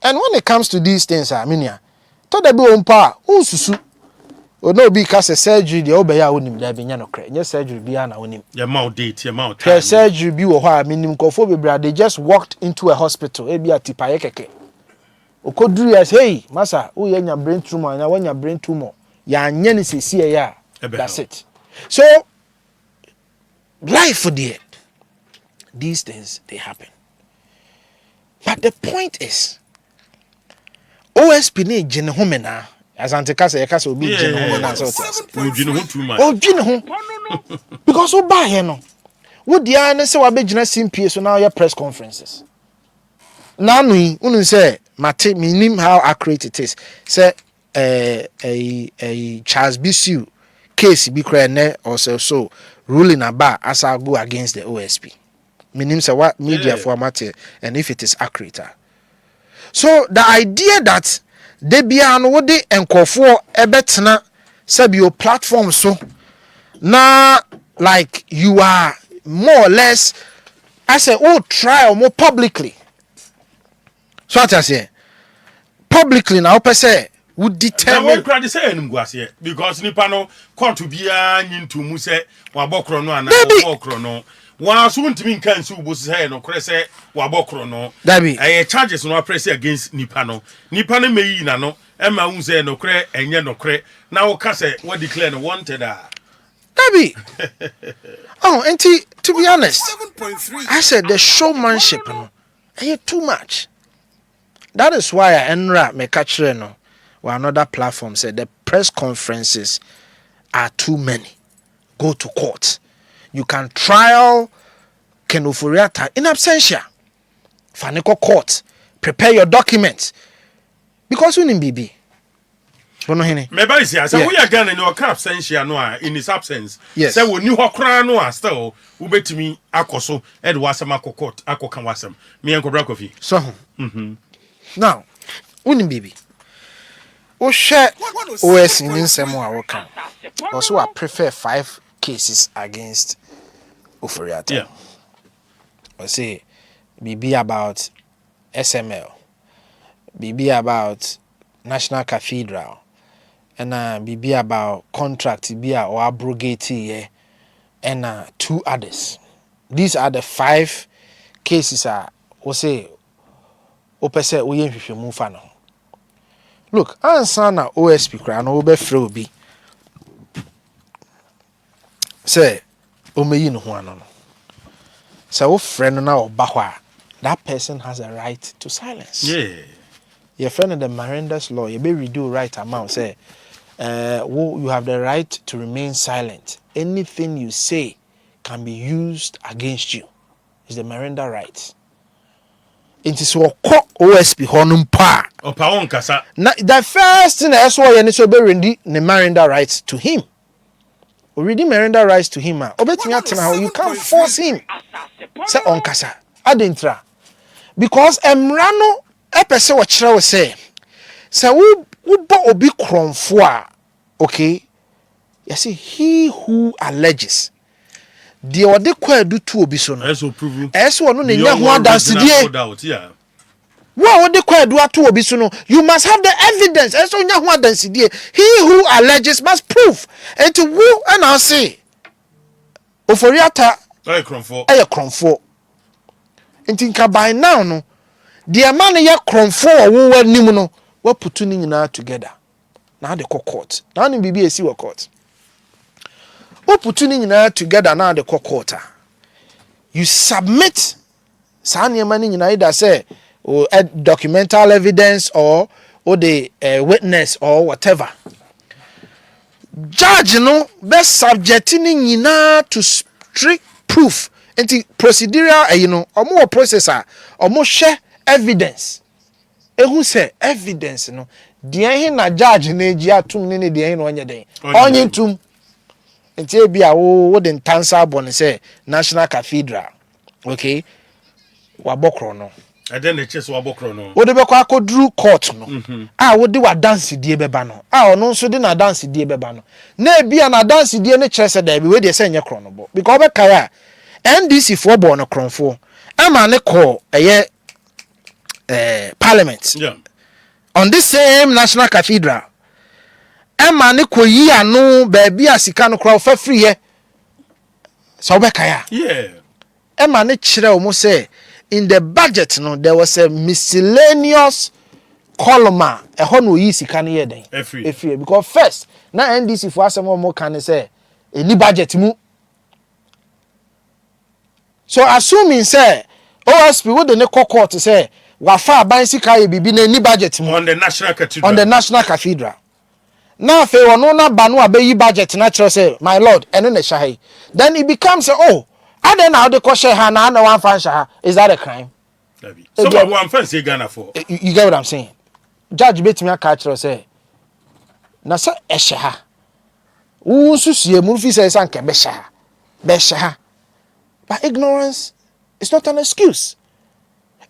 And when it comes to these things to the be on pa unsusu. O no be cause surgery the obeya onim da be nya no kra. Nya surgery bia na onim. Your mouth date, your mouth time. Surgery bi wo ho a minim kofo bebra they just walked into a hospital e bia tipaye keke. Okoduru yes hey masa wo ye nya brain tumor nya wanya brain tumor. Ya nya ni sesi ya. That's it. So life for there. These things they happen. But the point is OSP ne gene ho mena as antikasa ye kasa obi gene ho mena so gene ho too much. Gene ho because wo ba here no wo dia ne se wa be gina CMPA so now your press conferences na no yi unu say mate minim how accurate it is say a Charles Bisu case bi kra ne also so ruling about as I go against the OSP minim say what media for mate and if it is accurate. So the idea that they be an wode enkofo ebetena sabio platform so na like you are more or less I say try more publicly. So what I say publicly now per se would determine because nipa no court bia nyintu mu se wabokro no ana wabokro no wa so ntimi nkan si ubo se no kore se wabokro no charges no press against nipa no meyi na no ema hu se no kore enye no kore na wo ka se what declare no wanted and to be honest I said the showmanship no too much. That is why I enra me catch no or another platform said the press conferences are too many. Go to court. You can trial Ken Ofori-Atta in absentia. Faniko court. Prepare your documents. Because we need BB. Bonohene. Maybe say we are going in your absentia no in his absence. Yes. Say we knew hokra no still ubetimi akoso ed wasam akokot akokan wasam. Me and Kofi. So. Now, we need BB. O share OS in nsemo a wokan. Also I prefer 5 cases against Ofori-Atta. Yeah. I say BB about SML. BB about National Cathedral. And BB about contract be or abrogate and 2 others. These are the 5 cases we say opese we nhwehwemu fa no. Look, answer na OSP kra no be free obi. Say omeyi no ho ano no. Say wo friend na oba ho a that person has a right to silence. Yeah. Your friend in the Marenda's law, you be redo right amount say you have the right to remain silent. Anything you say can be used against you. It's the Miranda right. It is what OSP honum pa. Opa won kasa. Na the first thing I saw you so be ready the Miranda rights to him. Already Miranda rights to him. Obetimi atena how you can't force him. Say on kasa. Adentra. Because emrano epese wo kire wo say wo bo obi kronfo a okay. You see he who alleges the ode kwadu to obi so no. Eso prove. Eso no na nya ho adansedie. What the kwadu ato obi so no, you must have the evidence. Eso nya ho adansedie. He who alleges must prove. And to who and I say Ofori-Atta kronfo. Ntinka by now no the man ye kronfo wo wanim no wa putu ni nyina together. Now the court. Now ni bibi esi wo court. Wo putu ni nyina together now the court. You submit sa niam ni nyina either say or documental evidence or the witness or whatever. Judge no best subjecting nyina to strict proof. Enti procedural you know omo processor omo share evidence. Ehu say evidence no de na judge na egi atum ne de no onye den. Onye tum. Enti e bia wo de ntansa abon say National Cathedral. Okay? Wabokro no. And then the chest wabokro no. Wo de be kwa akodru court no. Wo de wa dance die beba no. Ono nso de na dance die beba no. Na bia na dance die ne kire se da bi we de se nye kro no bo. Because be kaya NDC for born no kronfo. Ama ne call parliament. Yeah. On this same National Cathedral. Ama ne koyi anu baby asika no kra fa free here. So be kaya. Yeah. Emma ne kire o mo say in the budget no there was a miscellaneous column ho no yi sika ne ye den Effia because first na NDC for asem o mo kan say any budget mu so assuming say OSP wo de ne court say wa fa ban sika ye bibi na any budget mu on the National Cathedral na fe wono na ba no abayi budget na kire say my lord eno na shahai then it becomes oh I don't know how the question na one fan shaha. Is that a crime? So what one fan say Ghana for? You get what I'm saying? Judge bet me a catch or say. Na sa eshaha. Susie mufi say sanke beshaha. But ignorance is not an excuse.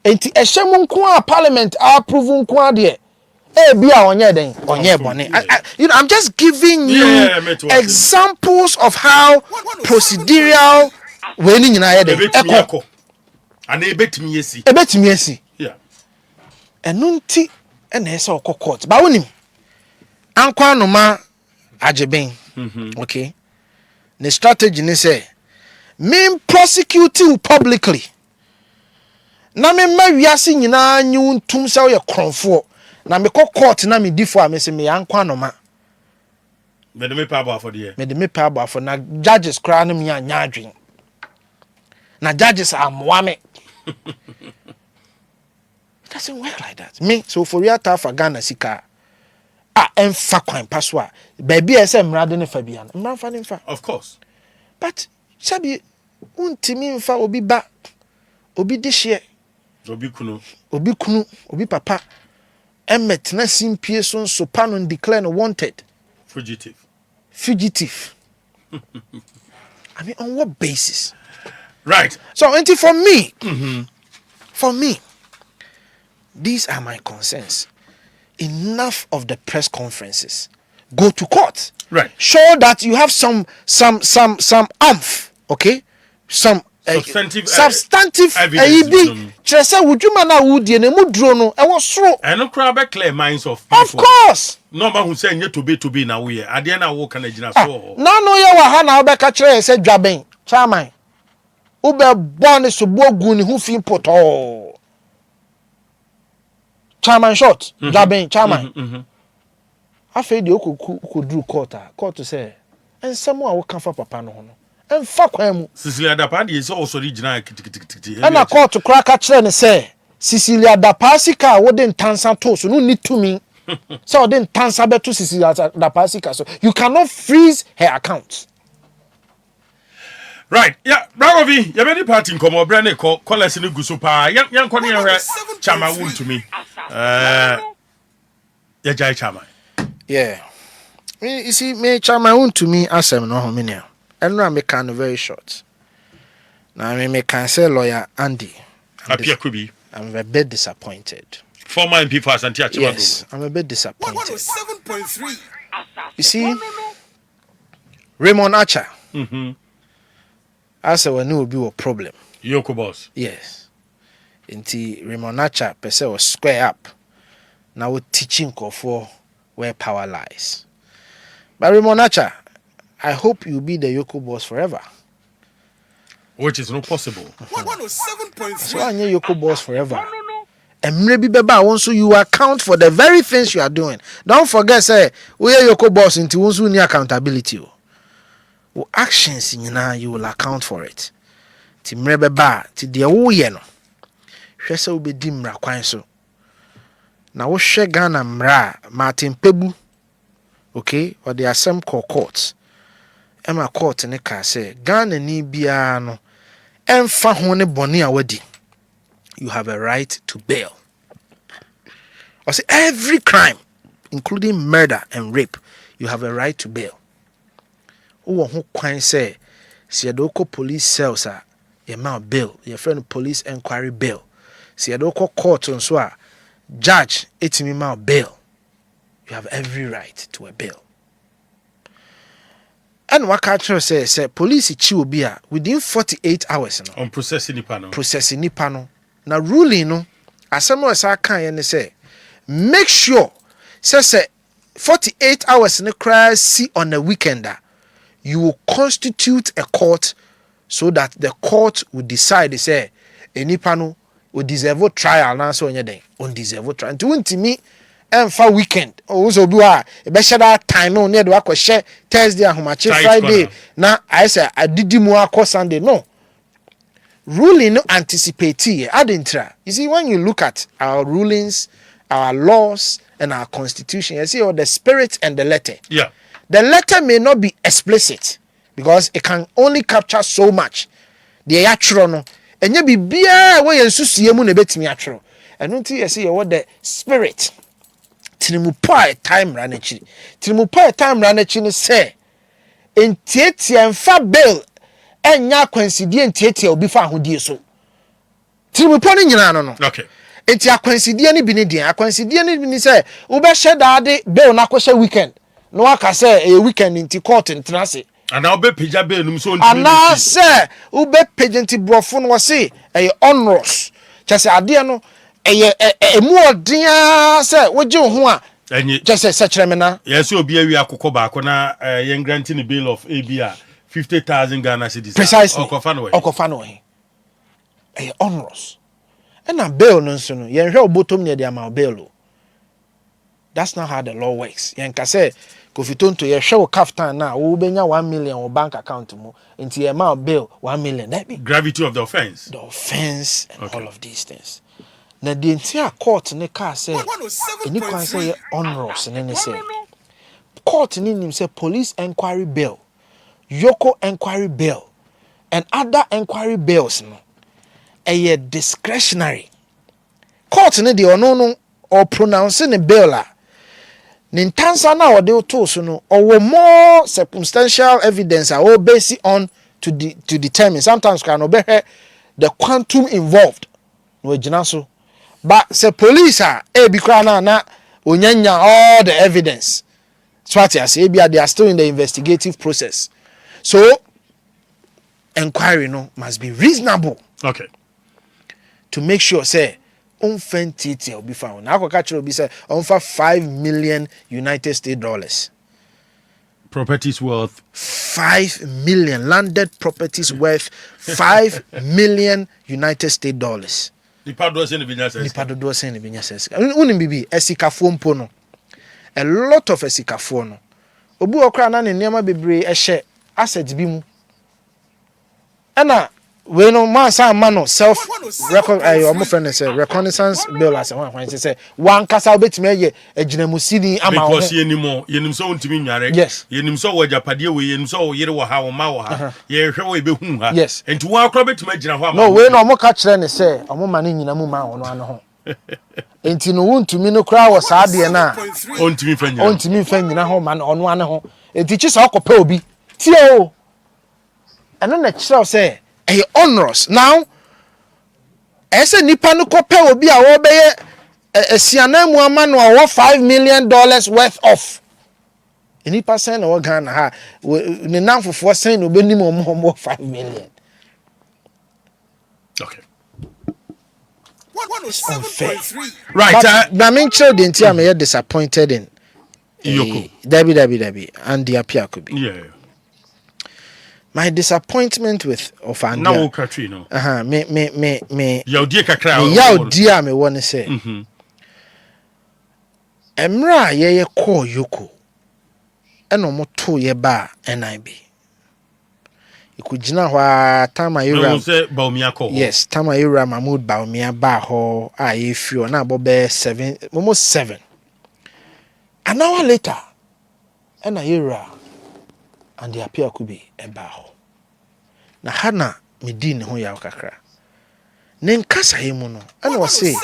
Enti eshamu nko parliament approve nko de. Bia onye den onye bone. You know I'm just giving you examples of how procedural when you know echo and ebetimi esi yeah enunti ena ese court ba wonim ankwa no ma ageben okay the strategy ni say me prosecute you publicly na me ma wiase nyina anyu ntum se ye kronfo na me court na me difo a me se me ankwa no ma me de me pa abo afo na judges kra no me anya adwen na judges are moame. It doesn't work like that. Me, so for Ofori-Atta for Ghana sika. Emfa kwan paswa. Baby ese mrade ne fa bian. Mrafa ne fa. Of course. But sabi Wuntumi mfa obi ba. Obi dihye. Obi kunu, obi papa. Emet na simpie so nso pa no declare no wanted. Fugitive. I mean on what basis? Right. So, for me, these are my concerns. Enough of the press conferences. Go to court. Right. Show that you have some umph, okay? Some substantive evidence. Chese wujuma na wudie ne mudro no e wo soro. No crowd clear minds of people. Of course. No man who say nye to be na we. Ade na wo kana gina so. Na no ye wa ha na obeka kire say dwaben. Chairman. Ube born so bogu ni hu fin poto. Chairman short, Jaben chairman. Afei de okudru court say ensemo a wo kan fa papa no ho no. Emfa kwan mu. Cecilia Dapa de is also original kitikiti. And a court to crack a kire ne say Cecilia Dapa sika wo de ntansa to so no need to me. So then ntansa beto Cecilia Dapa sika so you cannot freeze her account. Right, yeah, Ragovi, you many party in Brand call us in the Gusupa, young Connie Chama Wuntumi. Ya jai chama. Yeah. You see, me chama Wuntumi asem no homenia. And I make can very short. Now I may can say lawyer Andy. Apia Kubi. I'm a bit disappointed. Former MP for Asante Achimago. Yes, I'm a bit disappointed. 107.3. You see, Raymond Acha. I said we knew it would be a problem. EOCO boss. Yes. Until Raymond Acha per se was square up. Now we're teaching for where power lies. But Raymond Acha, I hope you'll be the EOCO boss forever. Which is not possible. 107.3. So I'm your EOCO boss forever. And maybe Baba wants you account for the very things you are doing. Don't forget, say, we are EOCO boss until once you need accountability. Actions you will account for it. Timre Baba, to the Oyeno. Shesa will be dimra kwanso. Na wo hwe Ghana mra Martin Pebu. Okay, or there are some courts. Emma court ne ka say Ghana ni bia no emfa ho ne bone awadi. You have a right to bail. I say every crime, including murder and rape, you have a right to bail. Who ho kwan say si yedoko police cells are your mount bail, your friend police inquiry bail. Si yedoko court on so judge etimi mount bail. You have every right to a bail. And what culture say police chi obi a within 48 hours no On processing nipa no. processing nipa no. Na ruling no asem o sa kan ye ne say make sure say 48 hours ne cry see on a weekend you will constitute a court so that the court will decide say nipa no will deserve a trial na so onye den on deserve trial. Nti Wuntumi emfa weekend o so bi wa e be share time no ne de wa share Thursday ahomache Friday na I say adidi mu akọ Sunday no. Ruling no anticipate adintra. You see, when you look at our rulings, our laws, and our constitution, you see all the spirit and the letter. Yeah. The letter may not be explicit because it can only capture so much. The actual no, and you be bia where you susie mu na betimi atwero. And until you see what the spirit. Tinimupa time ranachi. Tinimupa time ranachi ne say. Entieti emfa bail. Enya kwansidie ntietie obi fa ahodie so tirimupo ne nyina no no Okay. enti akwansidie ne bi ne dia akwansidie ne bi ne say wo be hye daade bail na ko hye weekend no aka say e weekend nti court ntrase And I'll be pija bail num so ana say wo be page nti brofo no say e onerous chese ade no emu odin say wo je ho a enye chese se kire me na yes obi awi akokọ ba ko na yen granting the bail of ABA 50,000 Ghana cedis. Precisely. Okofano. Onerous. And a bail no so no. Yen hwe obotom ne de ama bail. That's not how the law works. Yen ka say Koff Tonto ye hwe Koff Tonto na wo benya 1 million wo bank account mu. Nti ye ma bail 1 million. That be Gravity of the offense. the offense and all of these things. Na the entire court ne ka say any kwan say onerous ne say. Court ne nim say police inquiry bail. EOCO inquiry bail and other inquiry bails no a discretionary court ne de ono or pronouncing a bail nintansa na ode to so no or more circumstantial evidence are based on to determine sometimes can obey the quantum involved no gina so but say police be kra na onyanya all the evidence so what I say they are still in the investigative process. So, inquiry no must be reasonable. Okay. To make sure say unfentity will be found. Now will be say unfa $5 million United States dollars. Properties worth 5 million landed properties worth 5 million United States dollars. The pardon in the business. The pardon do say in the business. Unim bibi esikafo mpo no. A lot of esikafo no. Obu okra na ne niam bebre ehye assets bi mu. Ena we no man san man no self record my friend say reconnaissance bill as one say one kasa obetime ye aginamusini ama wo. Because yenim so untimi nware. Yes. Yenim so wajapade we yenim so yere wo ha wo ma wo ha. Ye hwe wo ebehu ha. Yes. Enti wo akra betime agina ho ama. No we no mo ka kire ne say omo ma ne nyina mu ma wo no ano ho. enti no Wuntumi no kra wo saa de na Ontimi fa nyina. ontimi fa nyina ho man ono ane ho enti chi sa okopa obi tie o eno na kira say e onerous now ese nipa no kopa obi a wo beye asiana mu ama no wo $5 million worth of nipa sen na wo Ghana ha ne namfofo sen no benim omo $5 million. Okay. 107.3. Right. But I children tia me disappointed in EOCO. Dabi and the apia could be. Yeah. My disappointment with Ofandia. Now country no. Me. Yaudie kakra. Yaudie me wanna say. Emra ye call EOCO. Eno mo to ye ba NIB. Ikujina hwa tama yura. Say Bawumia. Yes, tama yura Mohamudu Bawumia ba ho Effia na bobe 7 almost 7. An hour later, ena yura and the appear could be a bao. Na hana midi ne ho ya kakra. Ne nkasa hemu no. Ena wo say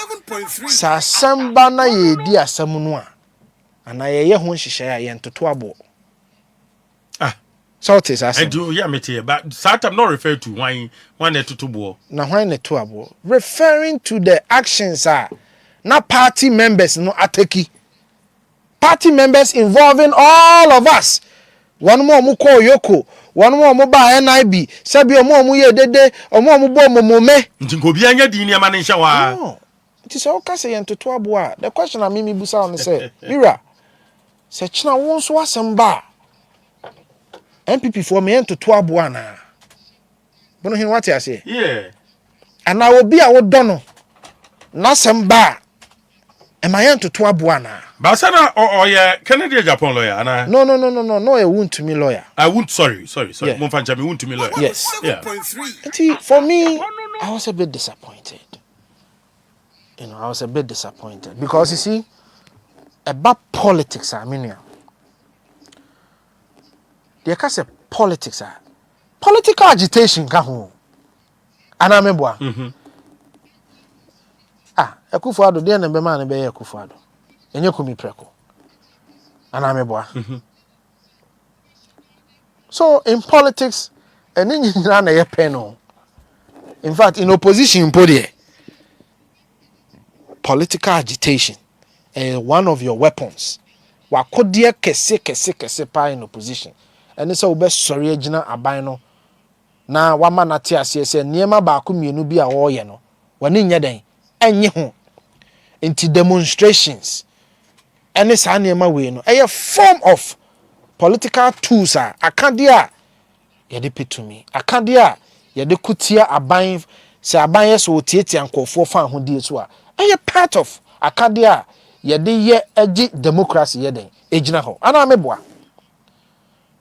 sa samba na ye di asam no a. Ana ye ho nhihye a ye ntoto abo. So it is I do, yeah, but Satam not refer to one to bo. Na why ne to abo? Referring to the actions na party members no ateki. Party members involving all of us. One more mu call EOCO, one more mu ba NIB, sabi omo mu ye dede, omo mu bo momome. Ntinko bi anya di ni ama ne hya wa. No. It is all kase ye ntoto abo a. The question I me busa on say, Mira, se china won so asem ba. MPP for me to 12 buana. Bonohene what I say? Yeah. And I will be a would dono. Nasem ba. Am I to 12 buana? Basana or yeah, Canadian Japan lawyer and I. No, a Wuntumi lawyer. I won't sorry. Yeah. Monfancha me Wuntumi lawyer. Yes. Yeah. See, for me, I was a bit disappointed. I was a bit disappointed because you see, about politics, I mean, they can say politics political agitation ka ho anameboa Akufo-Addo de na be ma na be Akufo-Addo enye komi preko anameboa so in politics eni nyina na ye pen no in fact in opposition podi political agitation one of your weapons wakodie kese pa in opposition. And so be sorry agina aban no na wama na te ase se niema ba ko mienu bi a wo ye no wani nya den enye ho enti demonstrations any sa niema we no a form of political tools akade a ye de petumi akade a ye de kutia aban se aban ye so tietia nkofo fa ho die so a part of akade a ye de ye agi democracy ye den egina ho ana meboa.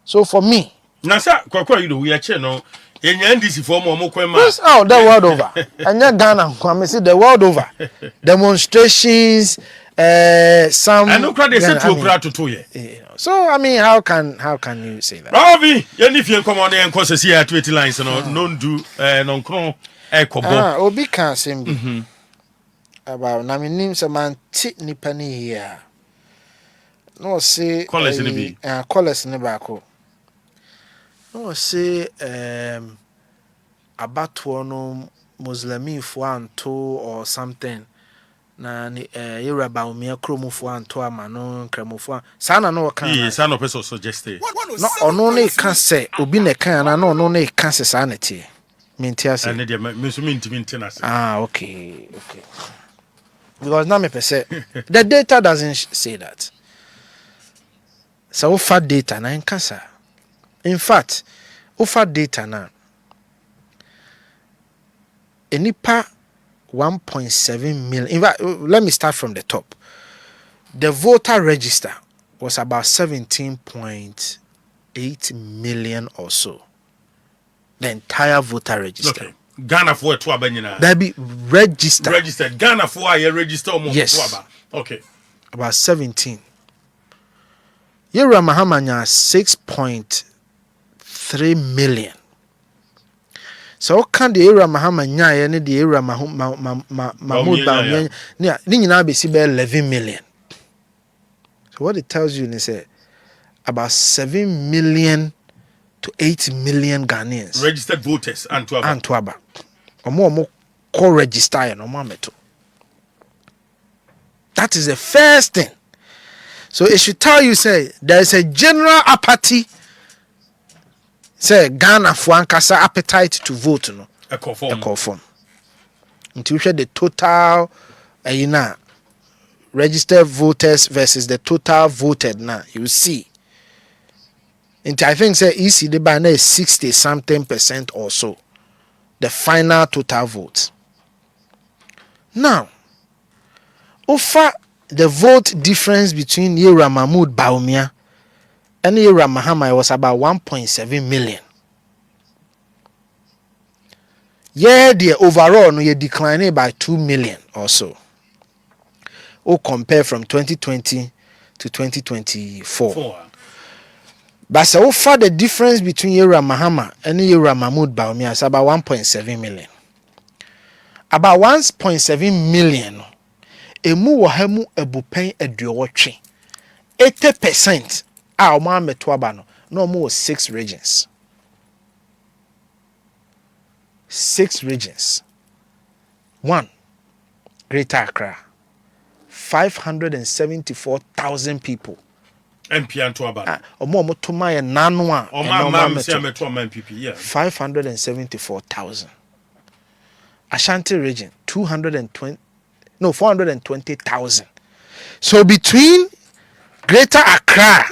So for me, Nasa kwakwa we are no enya NDC for mo kwema. Yes, oh, the world over. Anya Ghana, I see the world over. Demonstrations, some. I know crowd they said to crowd to ye. So I mean, how can you say that? Ravi, if you come on there and cause here 20 lines no do non kron ekobo. Obi can say about na me nim se man ti nipa ni here. No say callers in the be. Callers in the back. No say about one Muslimi fuanto or something na Yura Bawumia kromo fuanto amano kremofua sana no kan yes sana person suggested no ono ne kan say obi ne kan na no ne kan say sana tie mentia say and dey me so minti na say okay because now me per say the data doesn't say that so far data na in kasa. In fact, offer data now. Enipa 1.7 million. In fact, let me start from the top. The voter register was about 17.8 million or so. The entire voter register. Okay. Ghana for two abanyina. That be registered. Ghana for a register almost yes. Okay. About 17. Yura Mahamanya 6.3 million. So can the era Mahama Nyaya ne the era Mahmoud Bawumia ni nyina be si be 11 million. So what it tells you is about 7 million to 8 million Ghanaians registered voters Antwaba. Omo co-register no mameto. That is the first thing. So it should tell you there is a general apathy. Say Ghana for ankasa appetite to vote no. A conform. Until we the total registered voters versus the total voted now, you see. Until I think say EC the banner is 60 something % or so. The final total vote. Now, offer the vote difference between Yera Mohamudu Bawumia and Yera Mahama was about 1.7 million. Yeah, the overall no, you declined by 2 million or so. Or compare from 2020 to 2024. But so far the difference between Yera Mahama and Yera Mohamudu Bawumia is about 1.7 million. About 1.7 million. Emu wahemu ebupen eduoche. 80% a oma metwaba no more 6 regions. 6 regions. 1. Greater Accra. 574,000 people. MP Antwaba. Omo tuma ye nanwa. Oma MPP, yeah. 574,000. Ashanti region 420,000. So between Greater Accra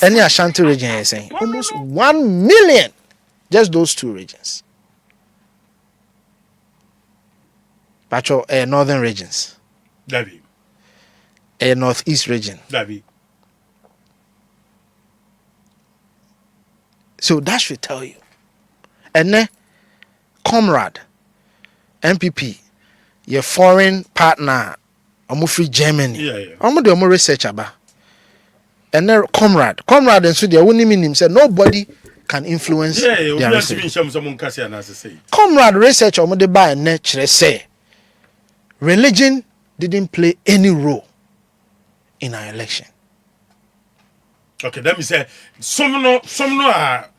and the Ashanti region, you're saying almost 1 million. Just those 2 regions. But northern regions. Davies. Northeast region. Davies. So that should tell you. And then, comrade, MPP, your foreign partner, free Germany. Yeah. I'm doing more research about. And then comrade, and so they wouldn't mean him say nobody can influence their research. Comrade research on the buy and nature say religion didn't play any role in our election. Okay, let me say some no are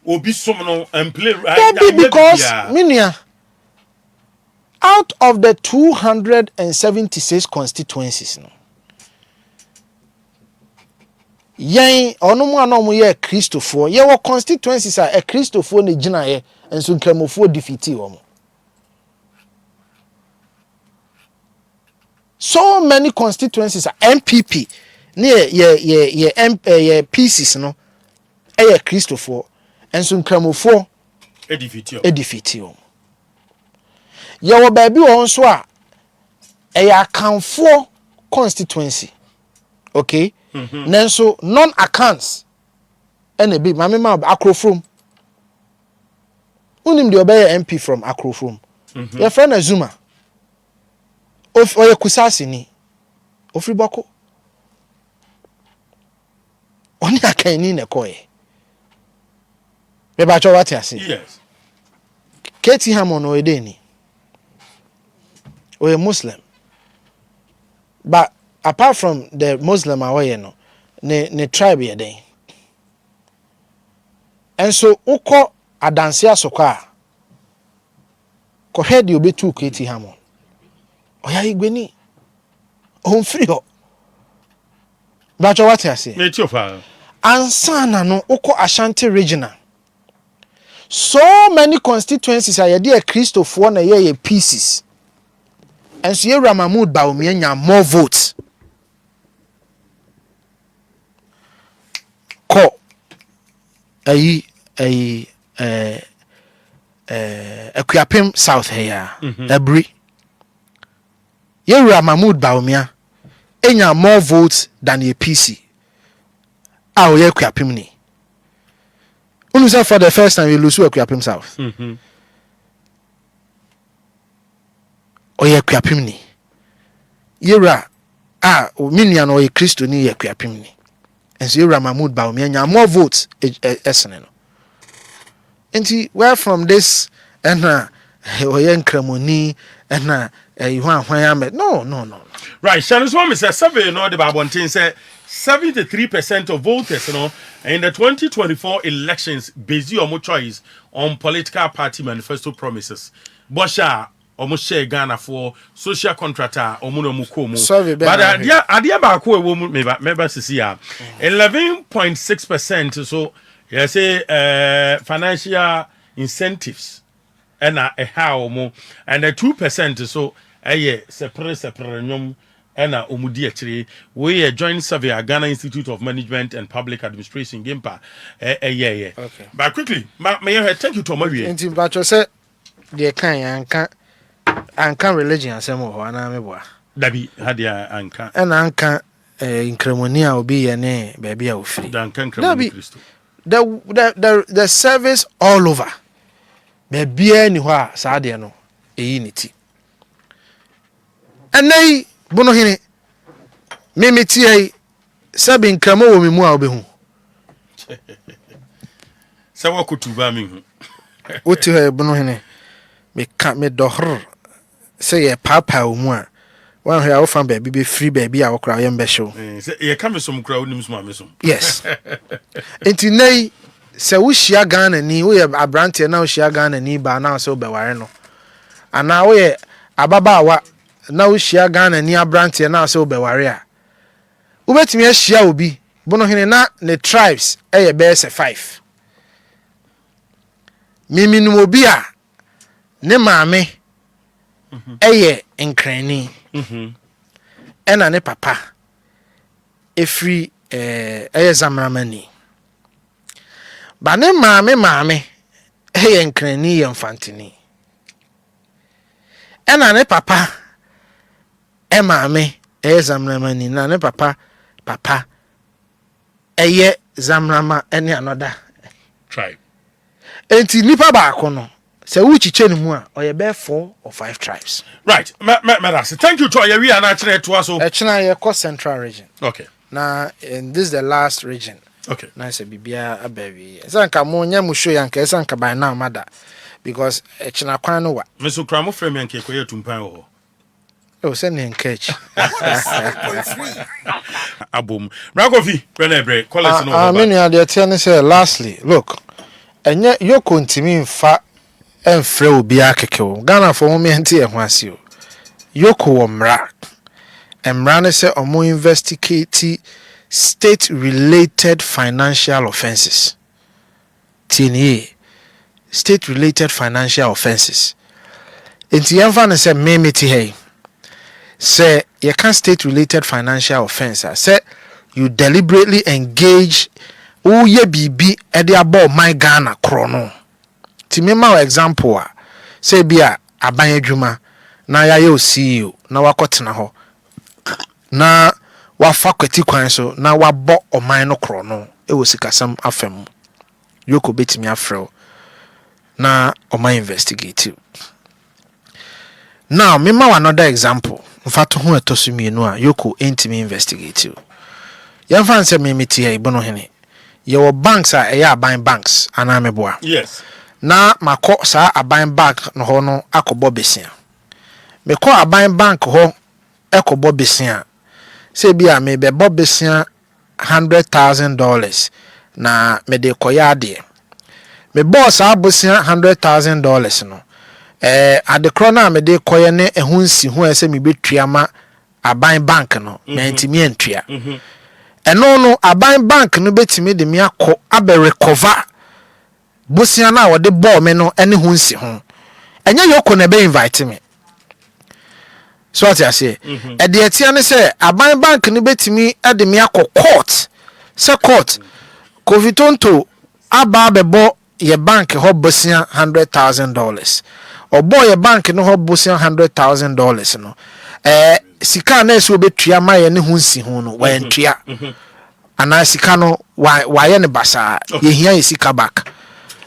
obi some no and play because Minia, out of the 276 constituencies no. Yen onomu anomu ye Christopher ye wo constituencies are a Christopher ne gina ye enso nkramofo defeat wo. So many constituencies are MPP ye pieces no e Christopher enso nkramofo edifeat wo. Ye wo baabi wo nso a e akanfo constituency. Okay? Nenso non-accounts ene bi mama ma Accra from unim de obey MP from Accra from your friend Azuma of oye kusasi ni ofri bako oni akani ne koye me ba cho what you say. Yes. Keti Hamon o edeni o a Muslim, but apart from the Muslim away no ne tribe ye den. And so uko adansia soka ko head you be too Keti Hamon. Oya igweni. On free ho. Bacho what you say? Me too far. Ansana no uko Ashanti regional. So many constituencies are there Christopher na ye pieces. And so Yera Mohamudu Bawumia nya more votes. Ko Akuapem South here Ebri Yera Mohamudu Bawumia enya more votes than a PC. Ah, ye Akuapem ni. Unu say for the first time you lose Akuapem South. Oye Akuapem ni. Yera minian oye Christo ni ye Akuapem ni. And so Yera Mohamudu Bawumia nya more votes esene no. Nti where from this ɛna ɔyɛ nkramoni ɛna ɛyi hwan amɛ no. Right, Shannon Swami says, survey no the Babontin said 73% of voters, in the 2024 elections based on more choice on political party manifesto promises. Bosha almost share Ghana for social contractor or mukomo. Sorry, but adia ba ko ewo member sisia 11.6%, so you say financial incentives and a how mo and 2%, so separate nyom ena omudi actually we a joint survey at Ghana Institute of Management and Public Administration Gimpa okay, but quickly may thank you to Mawie nti bacho say de kan anka religion asem ho ana meboa dabi hadia anka ena anka nkramoni a obi ye ne ba bia ofiri anka nkramoni Kristo the service all over ba bia ni ho a saa de no eyi ni ti enai Bonohene memeti ai sabi nkramo wo me mu a obehu se wa kutuba me hu oti he Bonohene me dohr se ye papa wo mu a wan hwe a wo fa ba bi be free ba bi a wo kra ye mbehyew se ye ka me som kra onim som amesom yes enti nei se wo hia Ghana ni wo ye abrante na wo hia Ghana ni ba na so be ware no ana wo ye ababaawa na wo hia Ghana ni abrante na so be ware a wo betimi a hia obi Bonohene na ne tribes eye be se 5 minimum obi a ne maame eye nkrani ena ne papa efri eye zamramani ba ne maame eye nkrani ye mfantini ena ne papa maame eye zamramani na ne papa eye zamrama ene anoda tribe enti nipa ba akono se wuchiche ni mu a oye be 4 or 5 tribes right me thank you to ya we na kire to aso chena ye ko central region okay na in this the last region okay na se bibia abawi sanka mo nya mu show yanka sanka by now mother because chena kwan no wa me so kra mo frame yanka ko ye ATUMPAN ho o se ne nkech abom Kofi Renebre college no I mean ya dey ne say lastly look enye EOCO ntimi mfa enfre obi akekewo Ghana for mo mente e ho ase o EOCO wo mra ne say omo investigate state related financial offenses tini state related financial offenses enti yemfa ne say memeti hey say you can state related financial offense say you deliberately engage who ye bibi e dey about my Ghana krono ti me ma example a say bia aban adwuma na ya ye CEO na wakotena ho na wafa kwati kwan so na wabɔ oman no krono e wo sikasam afam EOCO betimi afrɛ na oman investigate now me ma another example mfato ho etosumienu a EOCO entimi investigate yɛmfa nsɛ me meti ya Bonohene your banks are aban banks ana meboa yes na makɔ saa aban bank no ho no akɔbɔ besia mekɔ aban bank ho ekɔbɔ besia se bia me bɛbɔ besia $100,000 na me de kɔya ade me bɔ saa besia $100,000 no adekro na me de kɔya ne ehun si ho ese me betua ma aban bank no me ntimi antua eno no aban bank no betimi de me akɔ abe recover bosia na wo de ball me no ene ho nsi ho enye EOCO na be invite me so what I say e de atia ne say aban bank no betimi e de me akɔ court se court Koff Tonto aba bebo ye bank ho bosia $100,000 obo ye bank no ho bosia $100,000 no sika na eso betua ma ye ne ho nsi ho no wa ntua ana sika no wa ye ne basa ye hia ye sika back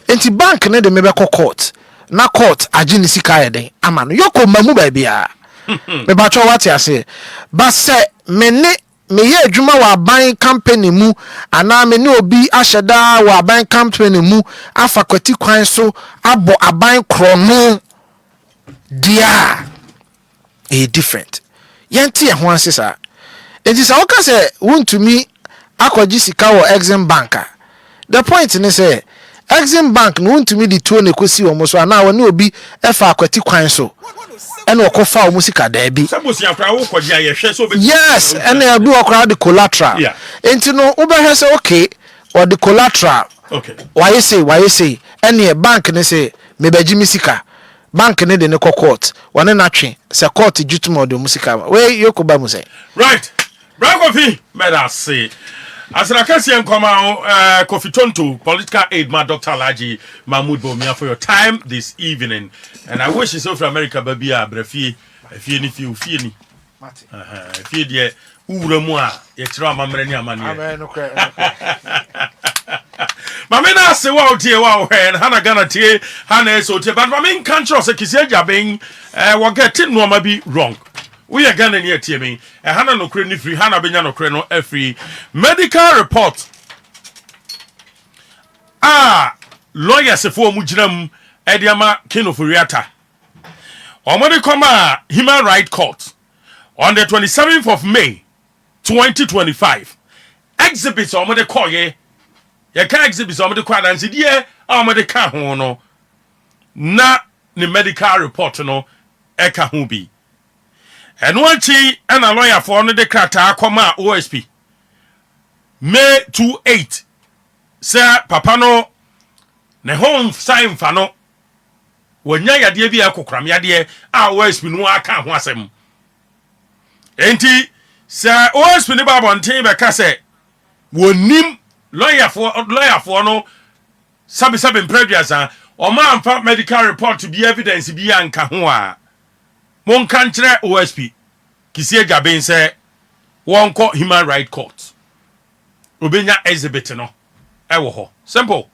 enti bank ne de me be court na court agi ne sika ye den ama no EOCO mamu ba bia me ba cho what ya say ba se me ne me ye adwuma wa ban company mu ana me ne obi ahyeda wa ban company mu afa kwati kwan so abo aban krono dia different yenti e ho ansesa enti sa woka se Wuntumi akwaji sika wo Exim Bank. The point is say Exim Bank no Wuntumi di tuo ne kosi wo so ana wo ne obi efa akwati kwan so ene okofa wo sika da bi yes ene obi okra the collateral enti no wo be hwe say okay or the collateral okay why say ene bank ne say me baji mi sika bank ne de ne court wone na twe se court jutumo de musika we yokoba mu say right Kofi meda say as an Akasian come out, Koff Tonto, political aide, my Dr. Alhaji Mohamudu Bawumia for your time this evening. And I wish you so for America, baby, Brefi, if you feel if you dear, Uramua, Yetra Mamrenia Mania. Mamina say, wow, dear, wow, and Hannah Gana tea, Hannah so tea, but Mamin can't trust a Kisia being, what getting no might be wrong. We are going near TME. A Hannah no credit free, Hannah Benyano Creno, free medical report. Lawyers for Mujram Ediama Ken Ofori-Atta. On when they come Human Rights Court on the 27th of May 2025. Exhibits on the call ye. You can exhibits on the call and say, yeah, I'm the car no. Na the medical report no eka hubi. And one chi and a lawyer for the crata comma OSP. May 28. Sir Papano ne home sign fano. When ya dear be a cocram ya dear, OSP no aka ho asem. Enti Sir OSP ne baba on table kase wonim lawyer for no sabi previous or man found medical report to be evidence be anka ho a. Mon country OSP Kisie Gaben say one court Human Rights Court Obenya exhibit no ewo ho simple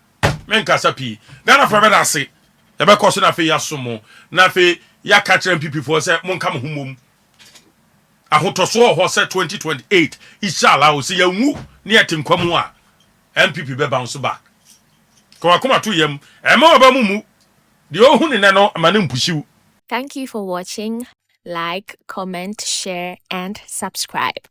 men kasa pi Ghana for better say e be koso na fe yasomo na fe ya ka kire people for say mon kam humum ahotoso ho say 2028 inshallah o say yanwu ne yetinkwam a MPP be bounce back ko akoma to yam e ma oba mumu de ohun ne no amane mpusiu. Thank you for watching. Like, comment, share, and subscribe.